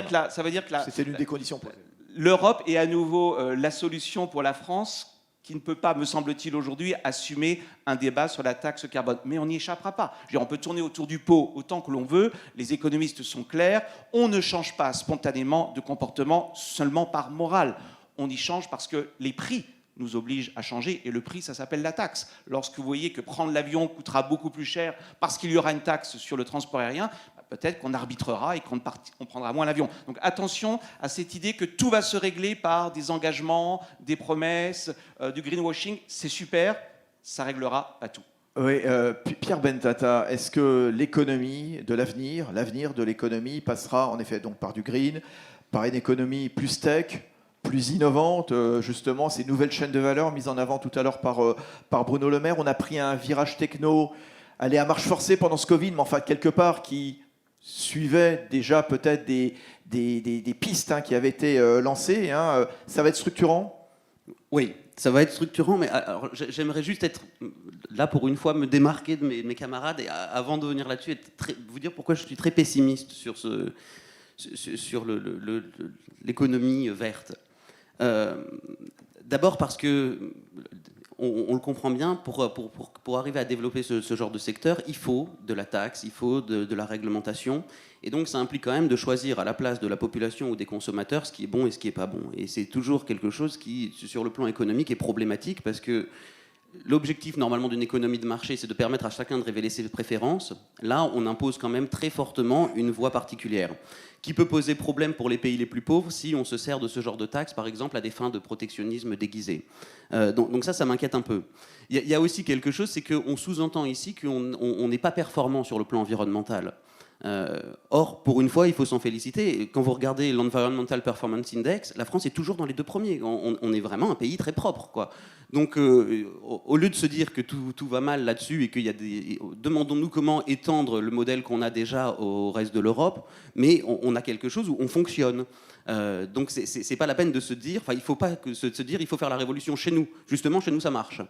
dire que c'était l'une des conditions posées. L'Europe est à nouveau la solution pour la France, qui ne peut pas, me semble-t-il aujourd'hui, assumer un débat sur la taxe carbone. Mais on n'y échappera pas. Je veux dire, on peut tourner autour du pot autant que l'on veut, les économistes sont clairs, on ne change pas spontanément de comportement seulement par morale. On y change parce que les prix nous obligent à changer, et le prix, ça s'appelle la taxe. Lorsque vous voyez que prendre l'avion coûtera beaucoup plus cher parce qu'il y aura une taxe sur le transport aérien, peut-être qu'on arbitrera et qu'on prendra moins l'avion. Donc attention à cette idée que tout va se régler par des engagements, des promesses, du greenwashing. C'est super, ça réglera pas tout. Oui, Pierre Bentata, est-ce que l'économie de l'avenir de l'économie passera en effet donc par du green, par une économie plus tech, plus innovante, justement ces nouvelles chaînes de valeur mises en avant tout à l'heure par Bruno Le Maire. On a pris un virage techno, aller à marche forcée pendant ce Covid, mais enfin quelque part qui suivait déjà peut-être des pistes qui avaient été lancées. Ça va être structurant ? Oui, ça va être structurant, mais alors, j'aimerais juste être là pour une fois, me démarquer de mes camarades, et avant de venir là-dessus, vous dire pourquoi je suis très pessimiste sur l'économie verte. D'abord parce que on le comprend bien, pour arriver à développer ce genre de secteur, il faut de la taxe, il faut de la réglementation. Et donc ça implique quand même de choisir à la place de la population ou des consommateurs ce qui est bon et ce qui n'est pas bon. Et c'est toujours quelque chose qui, sur le plan économique, est problématique, parce que l'objectif normalement d'une économie de marché, c'est de permettre à chacun de révéler ses préférences. Là, on impose quand même très fortement une voie particulière, qui peut poser problème pour les pays les plus pauvres si on se sert de ce genre de taxes, par exemple, à des fins de protectionnisme déguisé. Donc ça m'inquiète un peu. Il y a aussi quelque chose, c'est qu'on sous-entend ici qu'on n'est pas performant sur le plan environnemental. Or, pour une fois, il faut s'en féliciter. Quand vous regardez l'Environmental Performance Index, la France est toujours dans les 2 premiers. On est vraiment un pays très propre, quoi. Donc, au lieu de se dire que tout va mal là-dessus et qu'il y a demandons-nous comment étendre le modèle qu'on a déjà au reste de l'Europe, mais on a quelque chose où on fonctionne. Donc, c'est pas la peine de se dire, il faut pas se dire, il faut faire la révolution chez nous. Justement, chez nous, ça marche.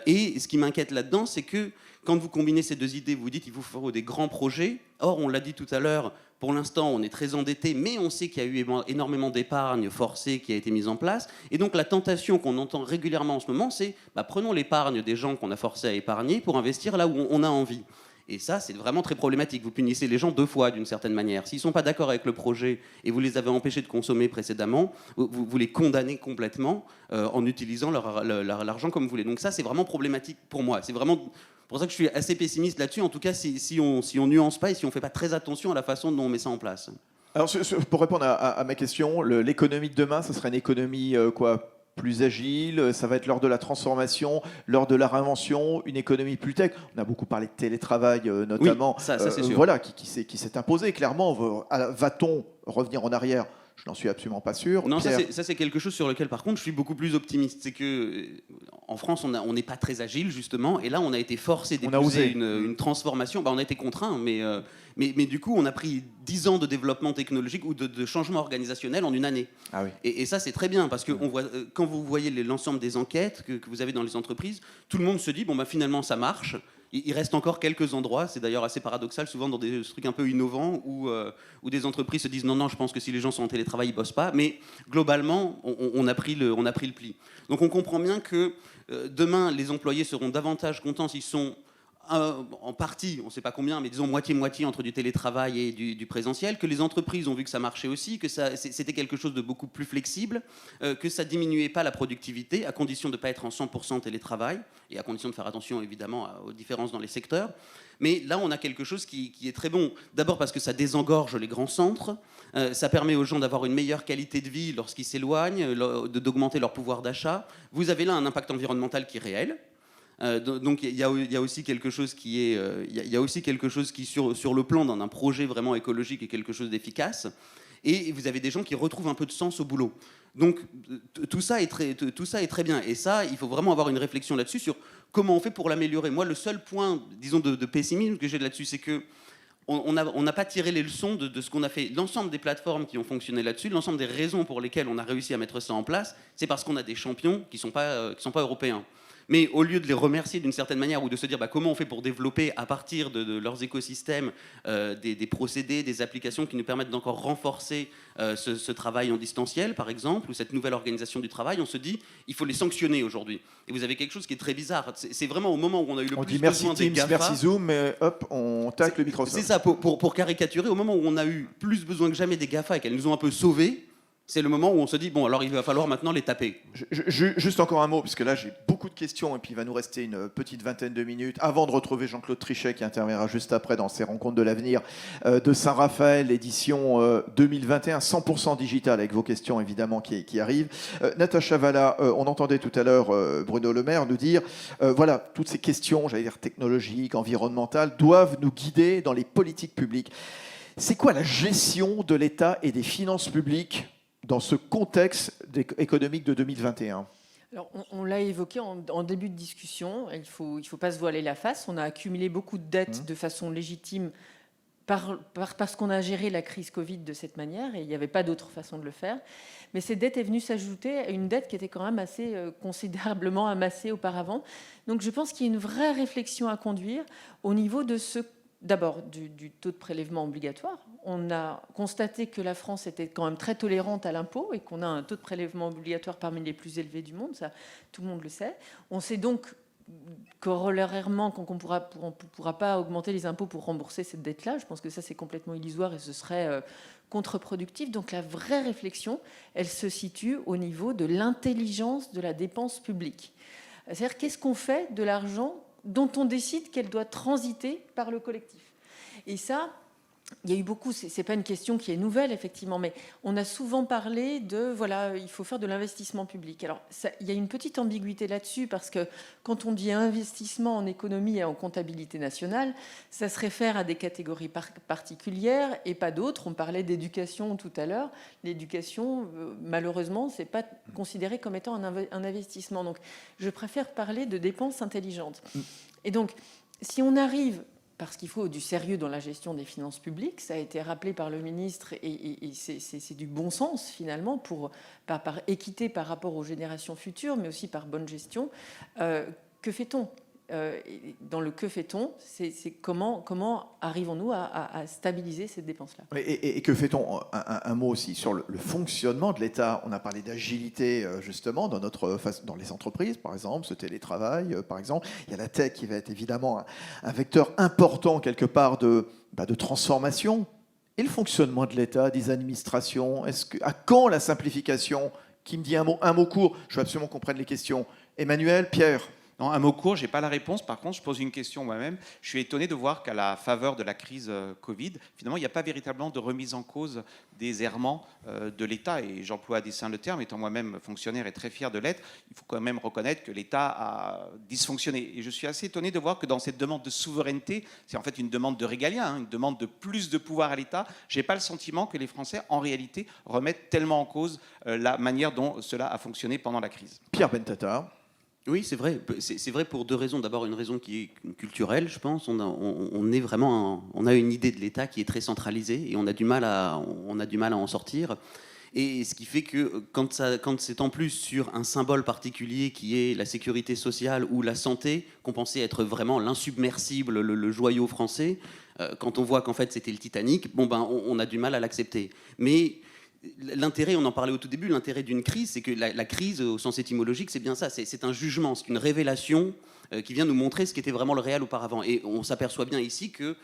Et ce qui m'inquiète là-dedans, c'est que quand vous combinez ces deux idées, vous dites qu'il vous faut des grands projets. Or, on l'a dit tout à l'heure, pour l'instant, on est très endetté, mais on sait qu'il y a eu énormément d'épargne forcée qui a été mise en place. Et donc, la tentation qu'on entend régulièrement en ce moment, c'est prenons l'épargne des gens qu'on a forcés à épargner pour investir là où on a envie. Et ça, c'est vraiment très problématique. Vous punissez les gens deux fois, d'une certaine manière. S'ils ne sont pas d'accord avec le projet et vous les avez empêchés de consommer précédemment, vous les condamnez complètement en utilisant l'argent comme vous voulez. Donc ça, c'est vraiment problématique pour moi. C'est vraiment pour ça que je suis assez pessimiste là-dessus. En tout cas, si on nuance pas et si on ne fait pas très attention à la façon dont on met ça en place. Alors, pour répondre à ma question, l'économie de demain, ce serait une économie plus agile, ça va être lors de la transformation, lors de la réinvention, une économie plus tech. On a beaucoup parlé de télétravail notamment, oui, ça c'est sûr. voilà, qui s'est imposé clairement. Va-t-on revenir en arrière ? Je n'en suis absolument pas sûr. Non, ça c'est quelque chose sur lequel par contre je suis beaucoup plus optimiste. C'est que en France on n'est pas très agile justement, et là on a été forcé d'épouser une transformation. On a été contraint, mais du coup on a pris 10 ans de développement technologique ou de changement organisationnel en une année. Ah oui. Et ça c'est très bien parce que on voit, quand vous voyez l'ensemble des enquêtes que vous avez dans les entreprises, tout le monde se dit finalement ça marche. Il reste encore quelques endroits, c'est d'ailleurs assez paradoxal, souvent dans des trucs un peu innovants où des entreprises se disent non, je pense que si les gens sont en télétravail, ils ne bossent pas. Mais globalement, on a pris le pli. Donc on comprend bien que demain, les employés seront davantage contents s'ils sont en partie, on ne sait pas combien, mais disons moitié-moitié entre du télétravail et du présentiel, que les entreprises ont vu que ça marchait aussi, que c'était quelque chose de beaucoup plus flexible, que ça diminuait pas la productivité, à condition de ne pas être en 100% télétravail, et à condition de faire attention évidemment aux différences dans les secteurs. Mais là, on a quelque chose qui est très bon. D'abord parce que ça désengorge les grands centres, ça permet aux gens d'avoir une meilleure qualité de vie lorsqu'ils s'éloignent, d'augmenter leur pouvoir d'achat. Vous avez là un impact environnemental qui est réel. Donc il y a aussi quelque chose qui sur le plan d'un projet vraiment écologique est quelque chose d'efficace, et vous avez des gens qui retrouvent un peu de sens au boulot. Donc tout ça est très bien, et ça il faut vraiment avoir une réflexion là-dessus sur comment on fait pour l'améliorer. Moi le seul point disons de pessimisme que j'ai là-dessus, c'est que on n'a pas tiré les leçons de ce qu'on a fait. L'ensemble des plateformes qui ont fonctionné là-dessus, l'ensemble des raisons pour lesquelles on a réussi à mettre ça en place, c'est parce qu'on a des champions qui sont pas européens. Mais au lieu de les remercier d'une certaine manière ou de se dire comment on fait pour développer à partir de leurs écosystèmes des procédés, des applications qui nous permettent d'encore renforcer ce travail en distanciel, par exemple, ou cette nouvelle organisation du travail, on se dit il faut les sanctionner aujourd'hui. Et vous avez quelque chose qui est très bizarre. C'est vraiment au moment où on a eu le plus besoin des GAFA. Merci Zoom, mais hop, on tacle Microsoft. C'est ça, pour caricaturer, au moment où on a eu plus besoin que jamais des GAFA et qu'elles nous ont un peu sauvés, c'est le moment où on se dit, alors il va falloir maintenant les taper. Juste encore un mot, parce que là j'ai beaucoup de questions, et puis il va nous rester une petite vingtaine de minutes, avant de retrouver Jean-Claude Trichet, qui interviendra juste après dans ces rencontres de l'avenir de Saint-Raphaël, édition 2021, 100% digital, avec vos questions évidemment qui arrivent. Natacha Valla, on entendait tout à l'heure Bruno Le Maire nous dire, voilà, toutes ces questions, j'allais dire technologiques, environnementales, doivent nous guider dans les politiques publiques. C'est quoi la gestion de l'État et des finances publiques dans ce contexte économique de 2021? Alors, on l'a évoqué en début de discussion, il faut pas se voiler la face. On a accumulé beaucoup de dettes de façon légitime parce qu'on a géré la crise Covid de cette manière, et il n'y avait pas d'autre façon de le faire. Mais cette dette est venue s'ajouter à une dette qui était quand même assez considérablement amassée auparavant. Donc je pense qu'il y a une vraie réflexion à conduire au niveau de d'abord du taux de prélèvement obligatoire. On a constaté que la France était quand même très tolérante à l'impôt et qu'on a un taux de prélèvement obligatoire parmi les plus élevés du monde, ça tout le monde le sait. On sait donc corollairement qu'on ne pourra pas augmenter les impôts pour rembourser cette dette-là. Je pense que ça c'est complètement illusoire et ce serait contre-productif. Donc la vraie réflexion, elle se situe au niveau de l'intelligence de la dépense publique. C'est-à-dire qu'est-ce qu'on fait de l'argent dont on décide qu'elle doit transiter par le collectif. Et ça, il y a eu beaucoup, c'est pas une question qui est nouvelle effectivement, mais on a souvent parlé de, voilà, il faut faire de l'investissement public. Alors, il y a une petite ambiguïté là-dessus, parce que quand on dit investissement en économie et en comptabilité nationale, ça se réfère à des catégories particulières et pas d'autres. On parlait d'éducation tout à l'heure. L'éducation, malheureusement, c'est pas considéré comme étant un investissement. Donc, je préfère parler de dépenses intelligentes. Et donc, si on arrive, parce qu'il faut du sérieux dans la gestion des finances publiques, ça a été rappelé par le ministre, et c'est du bon sens finalement, par équité par rapport aux générations futures, mais aussi par bonne gestion, que fait-on ? Dans le que fait-on, c'est comment arrivons-nous à stabiliser cette dépense-là ? Et que fait-on ? Un mot aussi sur le fonctionnement de l'État. On a parlé d'agilité justement dans les entreprises, par exemple, ce télétravail, par exemple. Il y a la tech qui va être évidemment un vecteur important quelque part de transformation. Et le fonctionnement de l'État, des administrations, à quand la simplification ? Qui me dit un mot court ? Je veux absolument qu'on prenne les questions. Emmanuel, Pierre ? Non, un mot court, je n'ai pas la réponse. Par contre, je pose une question moi-même. Je suis étonné de voir qu'à la faveur de la crise Covid, finalement, il n'y a pas véritablement de remise en cause des errements de l'État. Et j'emploie à dessein le terme, étant moi-même fonctionnaire et très fier de l'être, il faut quand même reconnaître que l'État a dysfonctionné. Et je suis assez étonné de voir que dans cette demande de souveraineté, c'est en fait une demande de régalien, une demande de plus de pouvoir à l'État. Je n'ai pas le sentiment que les Français, en réalité, remettent tellement en cause la manière dont cela a fonctionné pendant la crise. Pierre Bentata. Oui, c'est vrai. C'est vrai pour deux raisons. D'abord, une raison qui est culturelle, je pense. On a une idée de l'État qui est très centralisée et on a du mal à en sortir. Et ce qui fait que quand c'est en plus sur un symbole particulier qui est la sécurité sociale ou la santé, qu'on pensait être vraiment l'insubmersible, le joyau français, quand on voit qu'en fait c'était le Titanic, on a du mal à l'accepter. Mais l'intérêt, on en parlait au tout début, l'intérêt d'une crise, c'est que la crise, au sens étymologique, c'est bien ça, c'est un jugement, c'est une révélation qui vient nous montrer ce qu'était vraiment le réel auparavant. Et on s'aperçoit bien ici que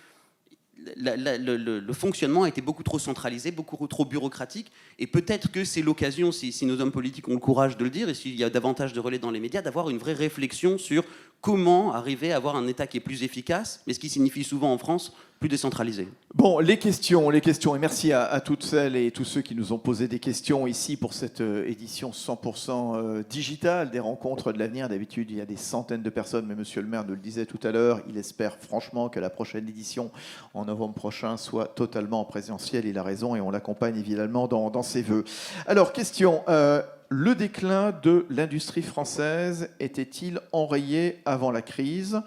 le fonctionnement a été beaucoup trop centralisé, beaucoup trop bureaucratique, et peut-être que c'est l'occasion, si nos hommes politiques ont le courage de le dire, et s'il y a davantage de relais dans les médias, d'avoir une vraie réflexion sur comment arriver à avoir un État qui est plus efficace, mais ce qui signifie souvent en France plus décentralisé. Bon, les questions, et merci à toutes celles et tous ceux qui nous ont posé des questions ici pour cette édition 100% digitale des rencontres de l'avenir. D'habitude, il y a des centaines de personnes, mais Monsieur le maire nous le disait tout à l'heure, il espère franchement que la prochaine édition, en novembre prochain, soit totalement en présentiel. Il a raison et on l'accompagne évidemment dans ses vœux. Alors, question, le déclin de l'industrie française était-il enrayé avant la crise ?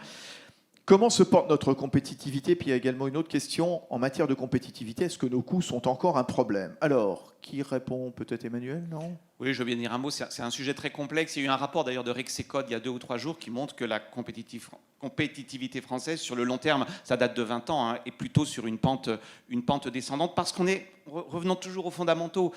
Comment se porte notre compétitivité ? Puis il y a également une autre question en matière de compétitivité. Est-ce que nos coûts sont encore un problème ? Alors, qui répond ? Peut-être Emmanuel, non ? Oui, je viens de dire un mot. C'est un sujet très complexe. Il y a eu un rapport d'ailleurs de Rexecode il y a 2 ou 3 jours qui montre que la compétitivité française, sur le long terme, ça date de 20 ans, est plutôt sur une pente descendante parce qu'on est, revenons toujours aux fondamentaux,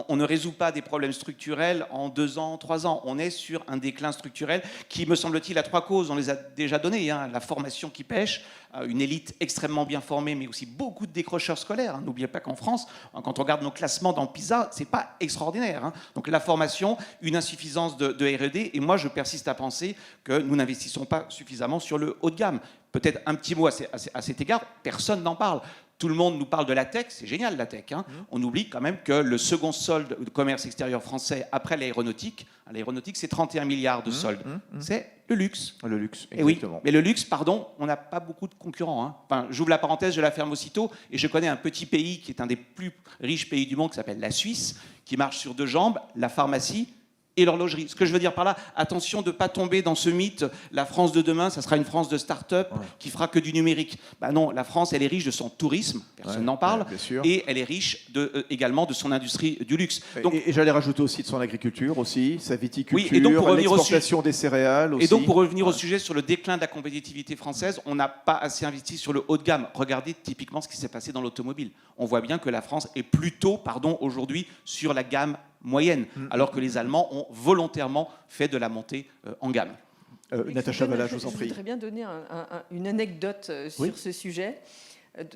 on ne résout pas des problèmes structurels en 2 ans, 3 ans. On est sur un déclin structurel qui, me semble-t-il, a 3 causes. On les a déjà données. La formation qui pêche, une élite extrêmement bien formée, mais aussi beaucoup de décrocheurs scolaires. N'oubliez pas qu'en France, quand on regarde nos classements dans PISA, c'est pas extraordinaire. Donc la formation, une insuffisance de R&D, et moi je persiste à penser que nous n'investissons pas suffisamment sur le haut de gamme. Peut-être un petit mot à cet égard, personne n'en parle. Tout le monde nous parle de la tech, c'est génial la tech. On oublie quand même que le second solde de commerce extérieur français après l'aéronautique c'est 31 milliards de solde. C'est le luxe. Le luxe, exactement. Et oui, mais le luxe, pardon, on n'a pas beaucoup de concurrents. Enfin, j'ouvre la parenthèse, je la ferme aussitôt, et je connais un petit pays qui est un des plus riches pays du monde, qui s'appelle la Suisse, qui marche sur 2 jambes, la pharmacie et l'horlogerie. Ce que je veux dire par là, attention de ne pas tomber dans ce mythe, la France de demain, ça sera une France de start-up qui fera que du numérique. Non, la France, elle est riche de son tourisme, personne n'en parle, et elle est riche également de son industrie du luxe. Donc, et j'allais rajouter aussi de son agriculture, aussi, sa viticulture, et donc l'exportation des céréales aussi. Et donc pour revenir au sujet sur le déclin de la compétitivité française, on n'a pas assez investi sur le haut de gamme. Regardez typiquement ce qui s'est passé dans l'automobile. On voit bien que la France est plutôt, aujourd'hui, sur la gamme moyenne, alors que les Allemands ont volontairement fait de la montée en gamme. Natacha Valla, je vous en prie. Je voudrais bien donner une anecdote sur ce sujet.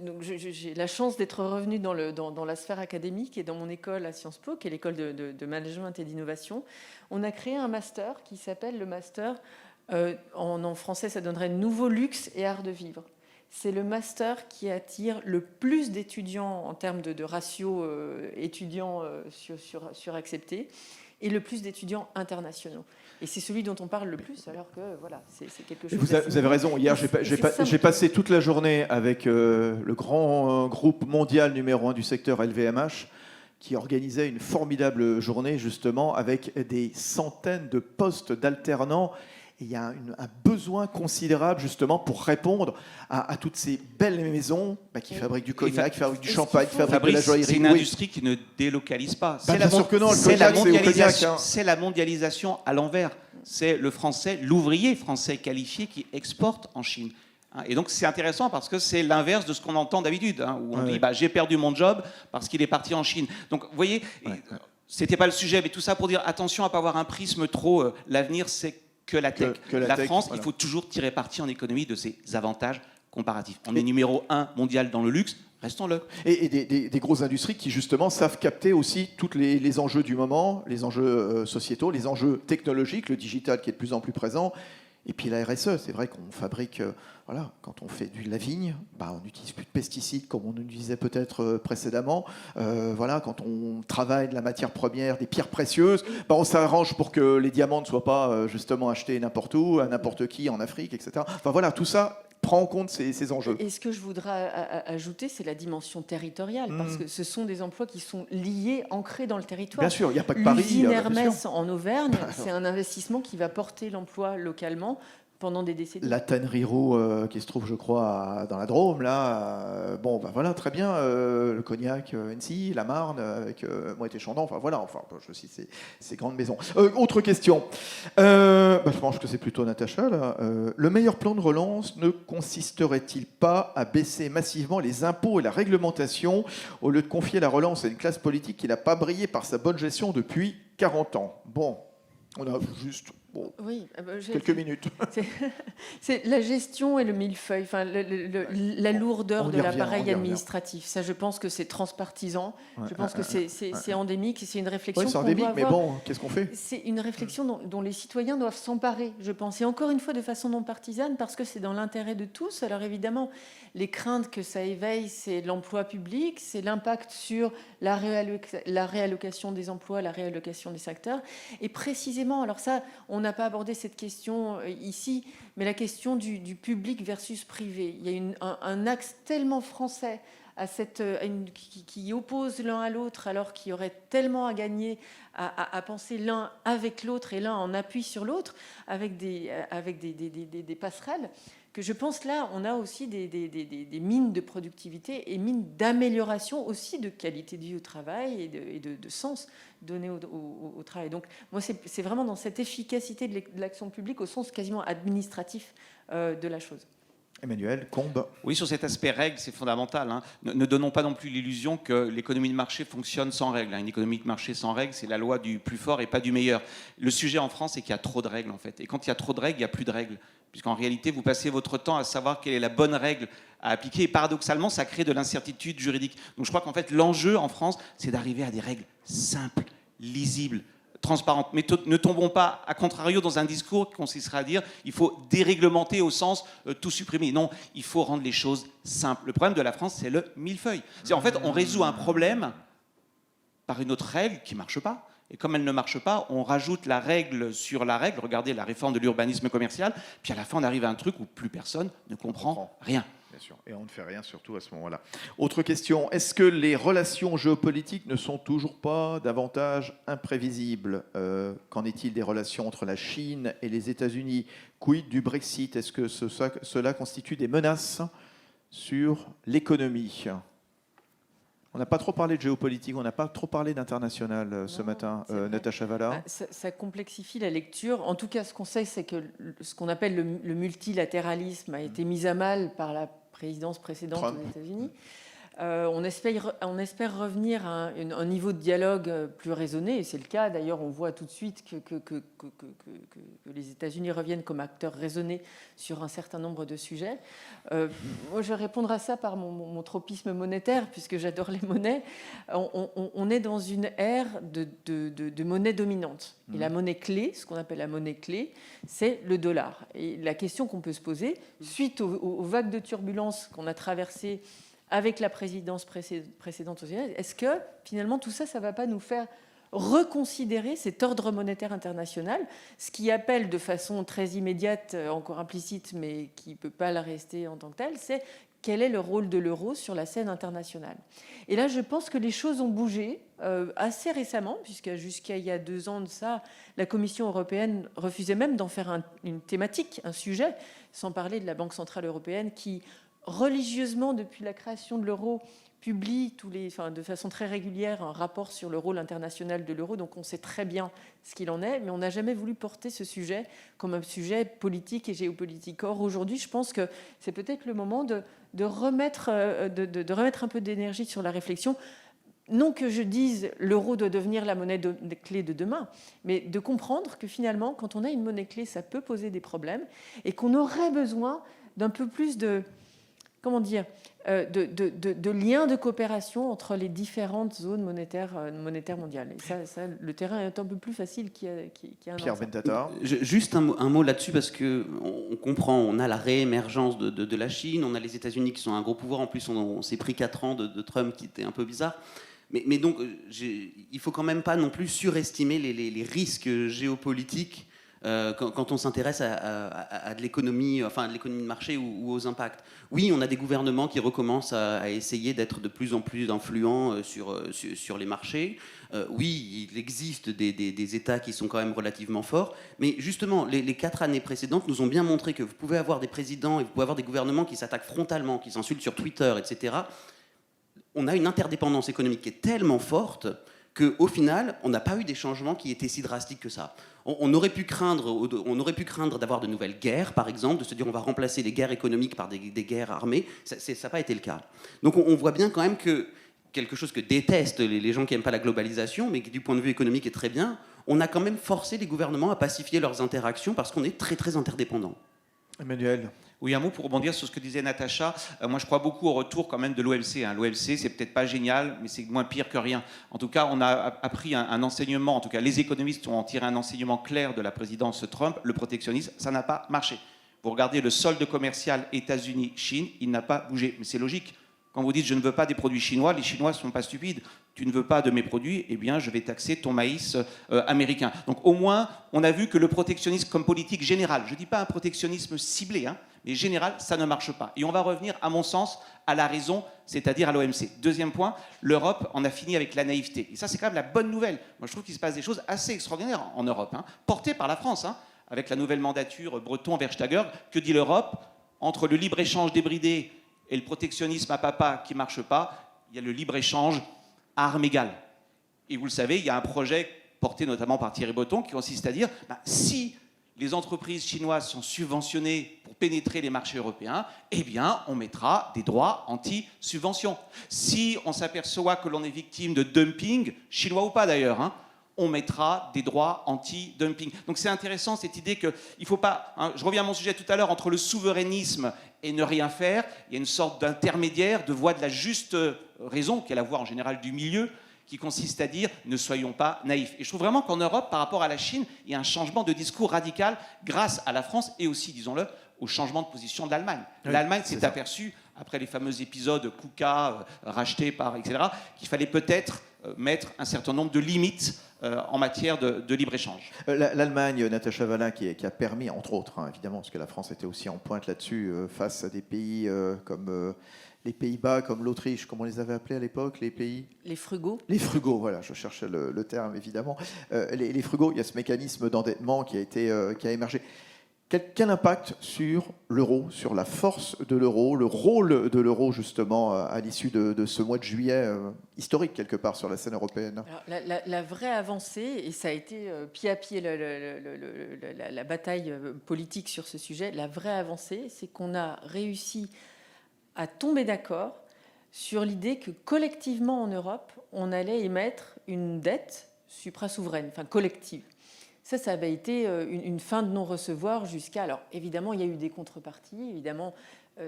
Donc, j'ai la chance d'être revenue dans la sphère académique et dans mon école à Sciences Po, qui est l'école de management et d'innovation. On a créé un master qui s'appelle le master, en français ça donnerait Nouveau luxe et art de vivre. C'est le master qui attire le plus d'étudiants en termes de ratio étudiants sur acceptés et le plus d'étudiants internationaux. Et c'est celui dont on parle le plus, alors que voilà, c'est quelque chose. Vous avez raison. Hier, j'ai passé toute la journée avec le grand groupe mondial numéro 1 du secteur LVMH, qui organisait une formidable journée justement avec des centaines de postes d'alternants. Et il y a un besoin considérable justement pour répondre à toutes ces belles maisons qui fabriquent du cognac, qui fabriquent du champagne, qui fabriquent de la joaillerie. C'est une industrie qui ne délocalise pas. Bien sûr que non, le cognac, c'est au cognac. C'est la mondialisation à l'envers. c'est le français, l'ouvrier français qualifié qui exporte en Chine. Et donc c'est intéressant parce que c'est l'inverse de ce qu'on entend d'habitude, où on dit j'ai perdu mon job parce qu'il est parti en Chine. Donc vous voyez, c'était pas le sujet, mais tout ça pour dire attention à pas avoir un prisme trop. L'avenir c'est que la tech. La tech, France, il faut toujours tirer parti en économie de ses avantages comparatifs. On est numéro 1 mondial dans le luxe. Restons-le. Et des grosses industries qui, justement, savent capter aussi tous les enjeux du moment, les enjeux sociétaux, les enjeux technologiques, le digital qui est de plus en plus présent. Et puis la RSE, c'est vrai qu'on fabrique, voilà, quand on fait de la vigne, on n'utilise plus de pesticides comme on utilisait peut-être précédemment. Voilà, quand on travaille de la matière première, des pierres précieuses, on s'arrange pour que les diamants ne soient pas justement achetés n'importe où, à n'importe qui, en Afrique, etc. Enfin voilà, tout ça prend en compte ces enjeux. Et ce que je voudrais ajouter, c'est la dimension territoriale, parce que ce sont des emplois qui sont liés, ancrés dans le territoire. Bien sûr, il n'y a pas que Paris. L'usine Hermès en Auvergne, c'est un investissement qui va porter l'emploi localement pendant des décennies. La tannerie Roux qui se trouve, je crois, dans la Drôme, là, voilà, très bien, le Cognac, Annecy, la Marne, avec Moët et Chandon, je cite ces grandes maisons. Autre question, je pense que c'est plutôt Natacha, là. Le meilleur plan de relance ne consisterait-il pas à baisser massivement les impôts et la réglementation au lieu de confier la relance à une classe politique qui n'a pas brillé par sa bonne gestion depuis 40 ans? Bon, on a juste... oui, quelques minutes. C'est la gestion et le millefeuille, la lourdeur de l'appareil administratif. Ça, je pense que c'est transpartisan. Je pense que c'est endémique. C'est une réflexion. Oui, c'est endémique, mais qu'est-ce qu'on fait? C'est une réflexion dont les citoyens doivent s'emparer, je pense. Et encore une fois, de façon non partisane, parce que c'est dans l'intérêt de tous. Alors évidemment, les craintes que ça éveille, c'est l'emploi public, c'est l'impact sur la réallocation des emplois, la réallocation des secteurs. Et précisément, alors ça, on n'a pas abordé cette question ici, mais la question du public versus privé. Il y a un axe tellement français qui oppose l'un à l'autre, alors qu'il y aurait tellement à gagner à penser l'un avec l'autre et l'un en appui sur l'autre, avec des passerelles, que je pense là, on a aussi des mines de productivité et mines d'amélioration aussi de qualité de vie au travail et de sens donné au travail. Donc moi, c'est vraiment dans cette efficacité de l'action publique au sens quasiment administratif de la chose. Emmanuel Combes. Oui, sur cet aspect règles, c'est fondamental. Ne donnons pas non plus l'illusion que l'économie de marché fonctionne sans règles. Une économie de marché sans règles, c'est la loi du plus fort et pas du meilleur. Le sujet en France, c'est qu'il y a trop de règles, en fait. Et quand il y a trop de règles, il n'y a plus de règles. Puisqu'en réalité, vous passez votre temps à savoir quelle est la bonne règle à appliquer. Et paradoxalement, ça crée de l'incertitude juridique. Donc je crois qu'en fait, l'enjeu en France, c'est d'arriver à des règles simples, lisibles, transparente. Mais ne tombons pas, à contrario, dans un discours qui consistera à dire il faut déréglementer au sens tout supprimer. Non, il faut rendre les choses simples. Le problème de la France, c'est le millefeuille. En fait, on résout un problème par une autre règle qui ne marche pas. Et comme elle ne marche pas, on rajoute la règle sur la règle. Regardez la réforme de l'urbanisme commercial. Puis à la fin, on arrive à un truc où plus personne ne comprend rien. Bien sûr. Et on ne fait rien, surtout à ce moment-là. Autre question. Est-ce que les relations géopolitiques ne sont toujours pas davantage imprévisibles? Qu'en est-il des relations entre la Chine et les États-Unis? Quid du Brexit? Est-ce que cela constitue des menaces sur l'économie? On n'a pas trop parlé de géopolitique, on n'a pas trop parlé d'international ce matin, Natacha Valla. Ça complexifie la lecture. En tout cas, ce qu'on sait, c'est que ce qu'on appelle le multilatéralisme a été mis à mal par la présidence précédente Trump. aux États-Unis. On espère revenir à un niveau de dialogue plus raisonné, et c'est le cas. D'ailleurs, on voit tout de suite que les États-Unis reviennent comme acteurs raisonnés sur un certain nombre de sujets. Moi, je vais répondre à ça par mon tropisme monétaire, puisque j'adore les monnaies. On est dans une ère de monnaie dominante. Et la monnaie clé, ce qu'on appelle la monnaie clé, c'est le dollar. Et la question qu'on peut se poser, suite aux vagues de turbulences qu'on a traversées avec la présidence précédente aux États-Unis, est-ce que finalement tout ça, ça ne va pas nous faire reconsidérer cet ordre monétaire international, ce qui appelle de façon très immédiate, encore implicite, mais qui ne peut pas la rester en tant que telle, c'est quel est le rôle de l'euro sur la scène internationale. Et là, je pense que les choses ont bougé assez récemment, puisque jusqu'à il y a 2 ans de ça, la Commission européenne refusait même d'en faire une thématique, un sujet, sans parler de la Banque centrale européenne qui religieusement, depuis la création de l'euro, publie de façon très régulière un rapport sur le rôle international de l'euro, donc on sait très bien ce qu'il en est, mais on n'a jamais voulu porter ce sujet comme un sujet politique et géopolitique. Or, aujourd'hui, je pense que c'est peut-être le moment de remettre un peu d'énergie sur la réflexion. Non que je dise l'euro doit devenir la monnaie clé de demain, mais de comprendre que finalement, quand on a une monnaie clé, ça peut poser des problèmes et qu'on aurait besoin d'un peu plus de liens de coopération entre les différentes zones monétaires mondiales. Et ça, le terrain est un peu plus facile qu'il y a un an. Pierre Bentata. Juste un mot là-dessus, parce qu'on comprend, on a la réémergence de la Chine, on a les États-Unis qui sont un gros pouvoir, en plus on s'est pris 4 ans de Trump qui était un peu bizarre. Mais donc, il faut quand même pas non plus surestimer les risques géopolitiques quand on s'intéresse à de l'économie, enfin de l'économie de marché ou aux impacts. Oui, on a des gouvernements qui recommencent à essayer d'être de plus en plus influents sur les marchés. Oui, il existe des États qui sont quand même relativement forts, mais justement, les 4 années précédentes nous ont bien montré que vous pouvez avoir des présidents et vous pouvez avoir des gouvernements qui s'attaquent frontalement, qui s'insultent sur Twitter, etc. On a une interdépendance économique qui est tellement forte qu'au final, on n'a pas eu des changements qui étaient si drastiques que ça. On aurait pu craindre d'avoir de nouvelles guerres, par exemple, de se dire on va remplacer les guerres économiques par des guerres armées. Ça n'a pas été le cas. Donc on voit bien quand même que quelque chose que détestent les gens qui n'aiment pas la globalisation, mais qui du point de vue économique est très bien, on a quand même forcé les gouvernements à pacifier leurs interactions parce qu'on est très très interdépendants. Emmanuel. Oui, un mot pour rebondir sur ce que disait Natacha. Moi, je crois beaucoup au retour quand même de l'OMC. L'OMC, c'est peut-être pas génial, mais c'est moins pire que rien. En tout cas, on a appris un enseignement. En tout cas, les économistes ont tiré un enseignement clair de la présidence Trump. Le protectionnisme, ça n'a pas marché. Vous regardez le solde commercial États-Unis-Chine, il n'a pas bougé. Mais c'est logique. Quand vous dites je ne veux pas des produits chinois, les Chinois ne sont pas stupides. Tu ne veux pas de mes produits, eh bien je vais taxer ton maïs américain. Donc au moins, on a vu que le protectionnisme comme politique générale, je ne dis pas un protectionnisme ciblé, mais général, ça ne marche pas. Et on va revenir, à mon sens, à la raison, c'est-à-dire à l'OMC. Deuxième point, l'Europe en a fini avec la naïveté. Et ça, c'est quand même la bonne nouvelle. Moi, je trouve qu'il se passe des choses assez extraordinaires en Europe, portées par la France, avec la nouvelle mandature Breton-Verstager. Que dit l'Europe? Entre le libre-échange débridé et le protectionnisme à papa qui ne marche pas, il y a le libre-échange à armes égales. Et vous le savez, il y a un projet porté notamment par Thierry Breton qui consiste à dire si les entreprises chinoises sont subventionnées pour pénétrer les marchés européens, eh bien, on mettra des droits anti-subvention. Si on s'aperçoit que l'on est victime de dumping, chinois ou pas d'ailleurs, on mettra des droits anti-dumping. Donc c'est intéressant cette idée qu'il ne faut pas... je reviens à mon sujet tout à l'heure, entre le souverainisme et ne rien faire, il y a une sorte d'intermédiaire, de voie de la juste raison, qui est la voie en général du milieu, qui consiste à dire ne soyons pas naïfs. Et je trouve vraiment qu'en Europe, par rapport à la Chine, il y a un changement de discours radical grâce à la France et aussi, disons-le, au changement de position de l'Allemagne. Oui, l'Allemagne s'est aperçue, après les fameux épisodes KUKA rachetés par, etc., qu'il fallait peut-être mettre un certain nombre de limites en matière de libre-échange. L'Allemagne, Natacha Valla, qui a permis, entre autres, évidemment, parce que la France était aussi en pointe là-dessus, face à des pays comme les Pays-Bas, comme l'Autriche, comme on les avait appelés à l'époque, les pays... Les frugaux. Les frugaux, voilà, je cherchais le terme, évidemment. Les frugaux, il y a ce mécanisme d'endettement qui a émergé. Quel impact sur l'euro, sur la force de l'euro, le rôle de l'euro justement à l'issue de ce mois de juillet historique quelque part sur la scène européenne? Alors, la vraie avancée, et ça a été pied à pied la bataille politique sur ce sujet, la vraie avancée, c'est qu'on a réussi à tomber d'accord sur l'idée que collectivement en Europe, on allait émettre une dette supra-souveraine, enfin collective. Ça avait été une fin de non-recevoir jusqu'à... Alors, évidemment, il y a eu des contreparties. Évidemment,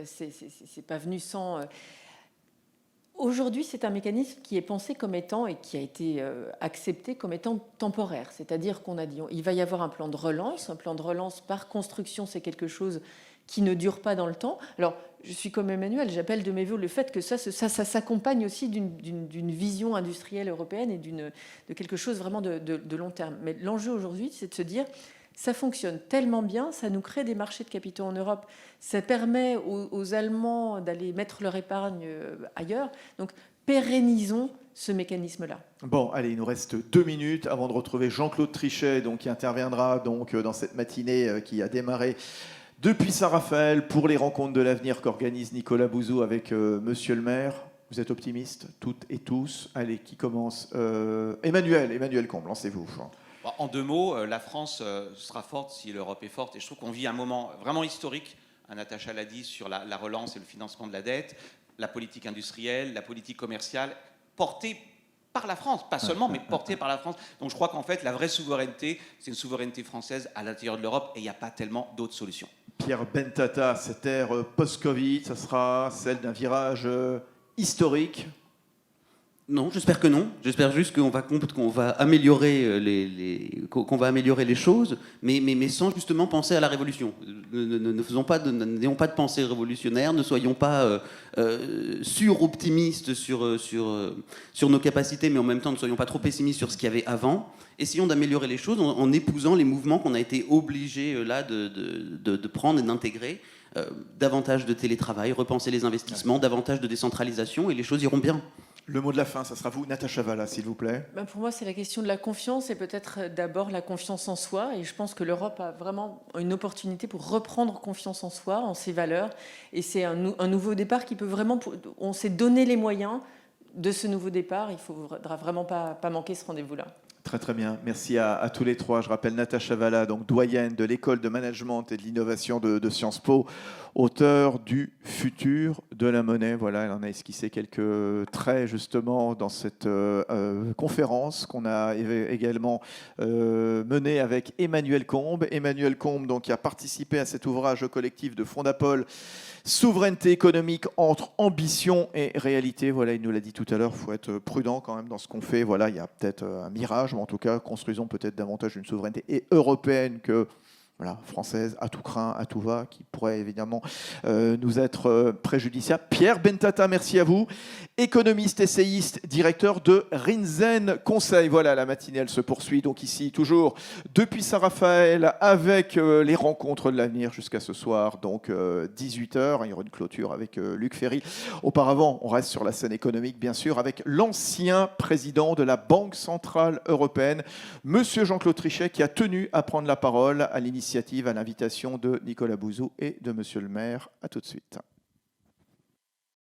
c'est pas venu sans... Aujourd'hui, c'est un mécanisme qui est pensé comme étant, et qui a été accepté comme étant temporaire. C'est-à-dire qu'on a dit il va y avoir un plan de relance. Un plan de relance, par construction, c'est quelque chose qui ne dure pas dans le temps. Alors, je suis comme Emmanuel, j'appelle de mes voeux le fait que ça s'accompagne aussi d'une vision industrielle européenne et de quelque chose vraiment de long terme. Mais l'enjeu aujourd'hui, c'est de se dire, ça fonctionne tellement bien, ça nous crée des marchés de capitaux en Europe, ça permet aux Allemands d'aller mettre leur épargne ailleurs. Donc, pérennisons ce mécanisme-là. Bon, allez, il nous reste 2 minutes avant de retrouver Jean-Claude Trichet, qui interviendra dans cette matinée qui a démarré Depuis Saint-Raphaël, pour les rencontres de l'avenir qu'organise Nicolas Bouzou avec Monsieur le maire, vous êtes optimiste, toutes et tous. Allez, qui commence Emmanuel Combe, lancez-vous. En 2 mots, la France sera forte si l'Europe est forte. Et je trouve qu'on vit un moment vraiment historique. Natacha l'a dit sur la relance et le financement de la dette, la politique industrielle, la politique commerciale, portée par la France, pas seulement, mais portée par la France. Donc je crois qu'en fait, la vraie souveraineté, c'est une souveraineté française à l'intérieur de l'Europe et il n'y a pas tellement d'autres solutions. Pierre Bentata, cette ère post-Covid, ça sera celle d'un virage historique? Non, j'espère que non. J'espère juste qu'on va améliorer qu'on va améliorer les choses, mais sans justement penser à la révolution. N'ayons pas de pensée révolutionnaire, ne soyons pas sur-optimistes sur nos capacités, mais en même temps ne soyons pas trop pessimistes sur ce qu'il y avait avant. Essayons d'améliorer les choses en épousant les mouvements qu'on a été obligés là de prendre et d'intégrer. Davantage de télétravail, repenser les investissements, davantage de décentralisation, et les choses iront bien. Le mot de la fin, ça sera vous, Natacha Valla, s'il vous plaît. Pour moi, c'est la question de la confiance et peut-être d'abord la confiance en soi. Et je pense que l'Europe a vraiment une opportunité pour reprendre confiance en soi, en ses valeurs. Et c'est un nouveau départ qui peut vraiment... On s'est donné les moyens de ce nouveau départ. Il ne faudra vraiment pas manquer ce rendez-vous-là. Très très bien, merci à tous les trois. Je rappelle Natacha Valla, donc doyenne de l'école de management et de l'innovation de Sciences Po, auteure du futur de la monnaie. Voilà, elle en a esquissé quelques traits justement dans cette conférence qu'on a également menée avec Emmanuel Combe. Emmanuel Combe, donc, qui a participé à cet ouvrage collectif de Fondapol, Souveraineté économique entre ambition et réalité. Voilà, il nous l'a dit tout à l'heure, il faut être prudent quand même dans ce qu'on fait. Voilà, il y a peut-être un mirage, mais en tout cas, construisons peut-être davantage une souveraineté européenne que française, à tout craint, à tout va, qui pourrait évidemment nous être préjudiciable. Pierre Bentata, merci à vous. Économiste, essayiste, directeur de Rinzen Conseil. Voilà, la matinée, elle se poursuit. Donc ici, toujours depuis Saint-Raphaël, avec les rencontres de l'avenir jusqu'à ce soir, donc 18h. Il y aura une clôture avec Luc Ferry. Auparavant, on reste sur la scène économique, bien sûr, avec l'ancien président de la Banque Centrale Européenne, Monsieur Jean-Claude Trichet, qui a tenu à prendre la parole à l'initiative, à l'invitation de Nicolas Bouzou et de Monsieur le maire. À tout de suite.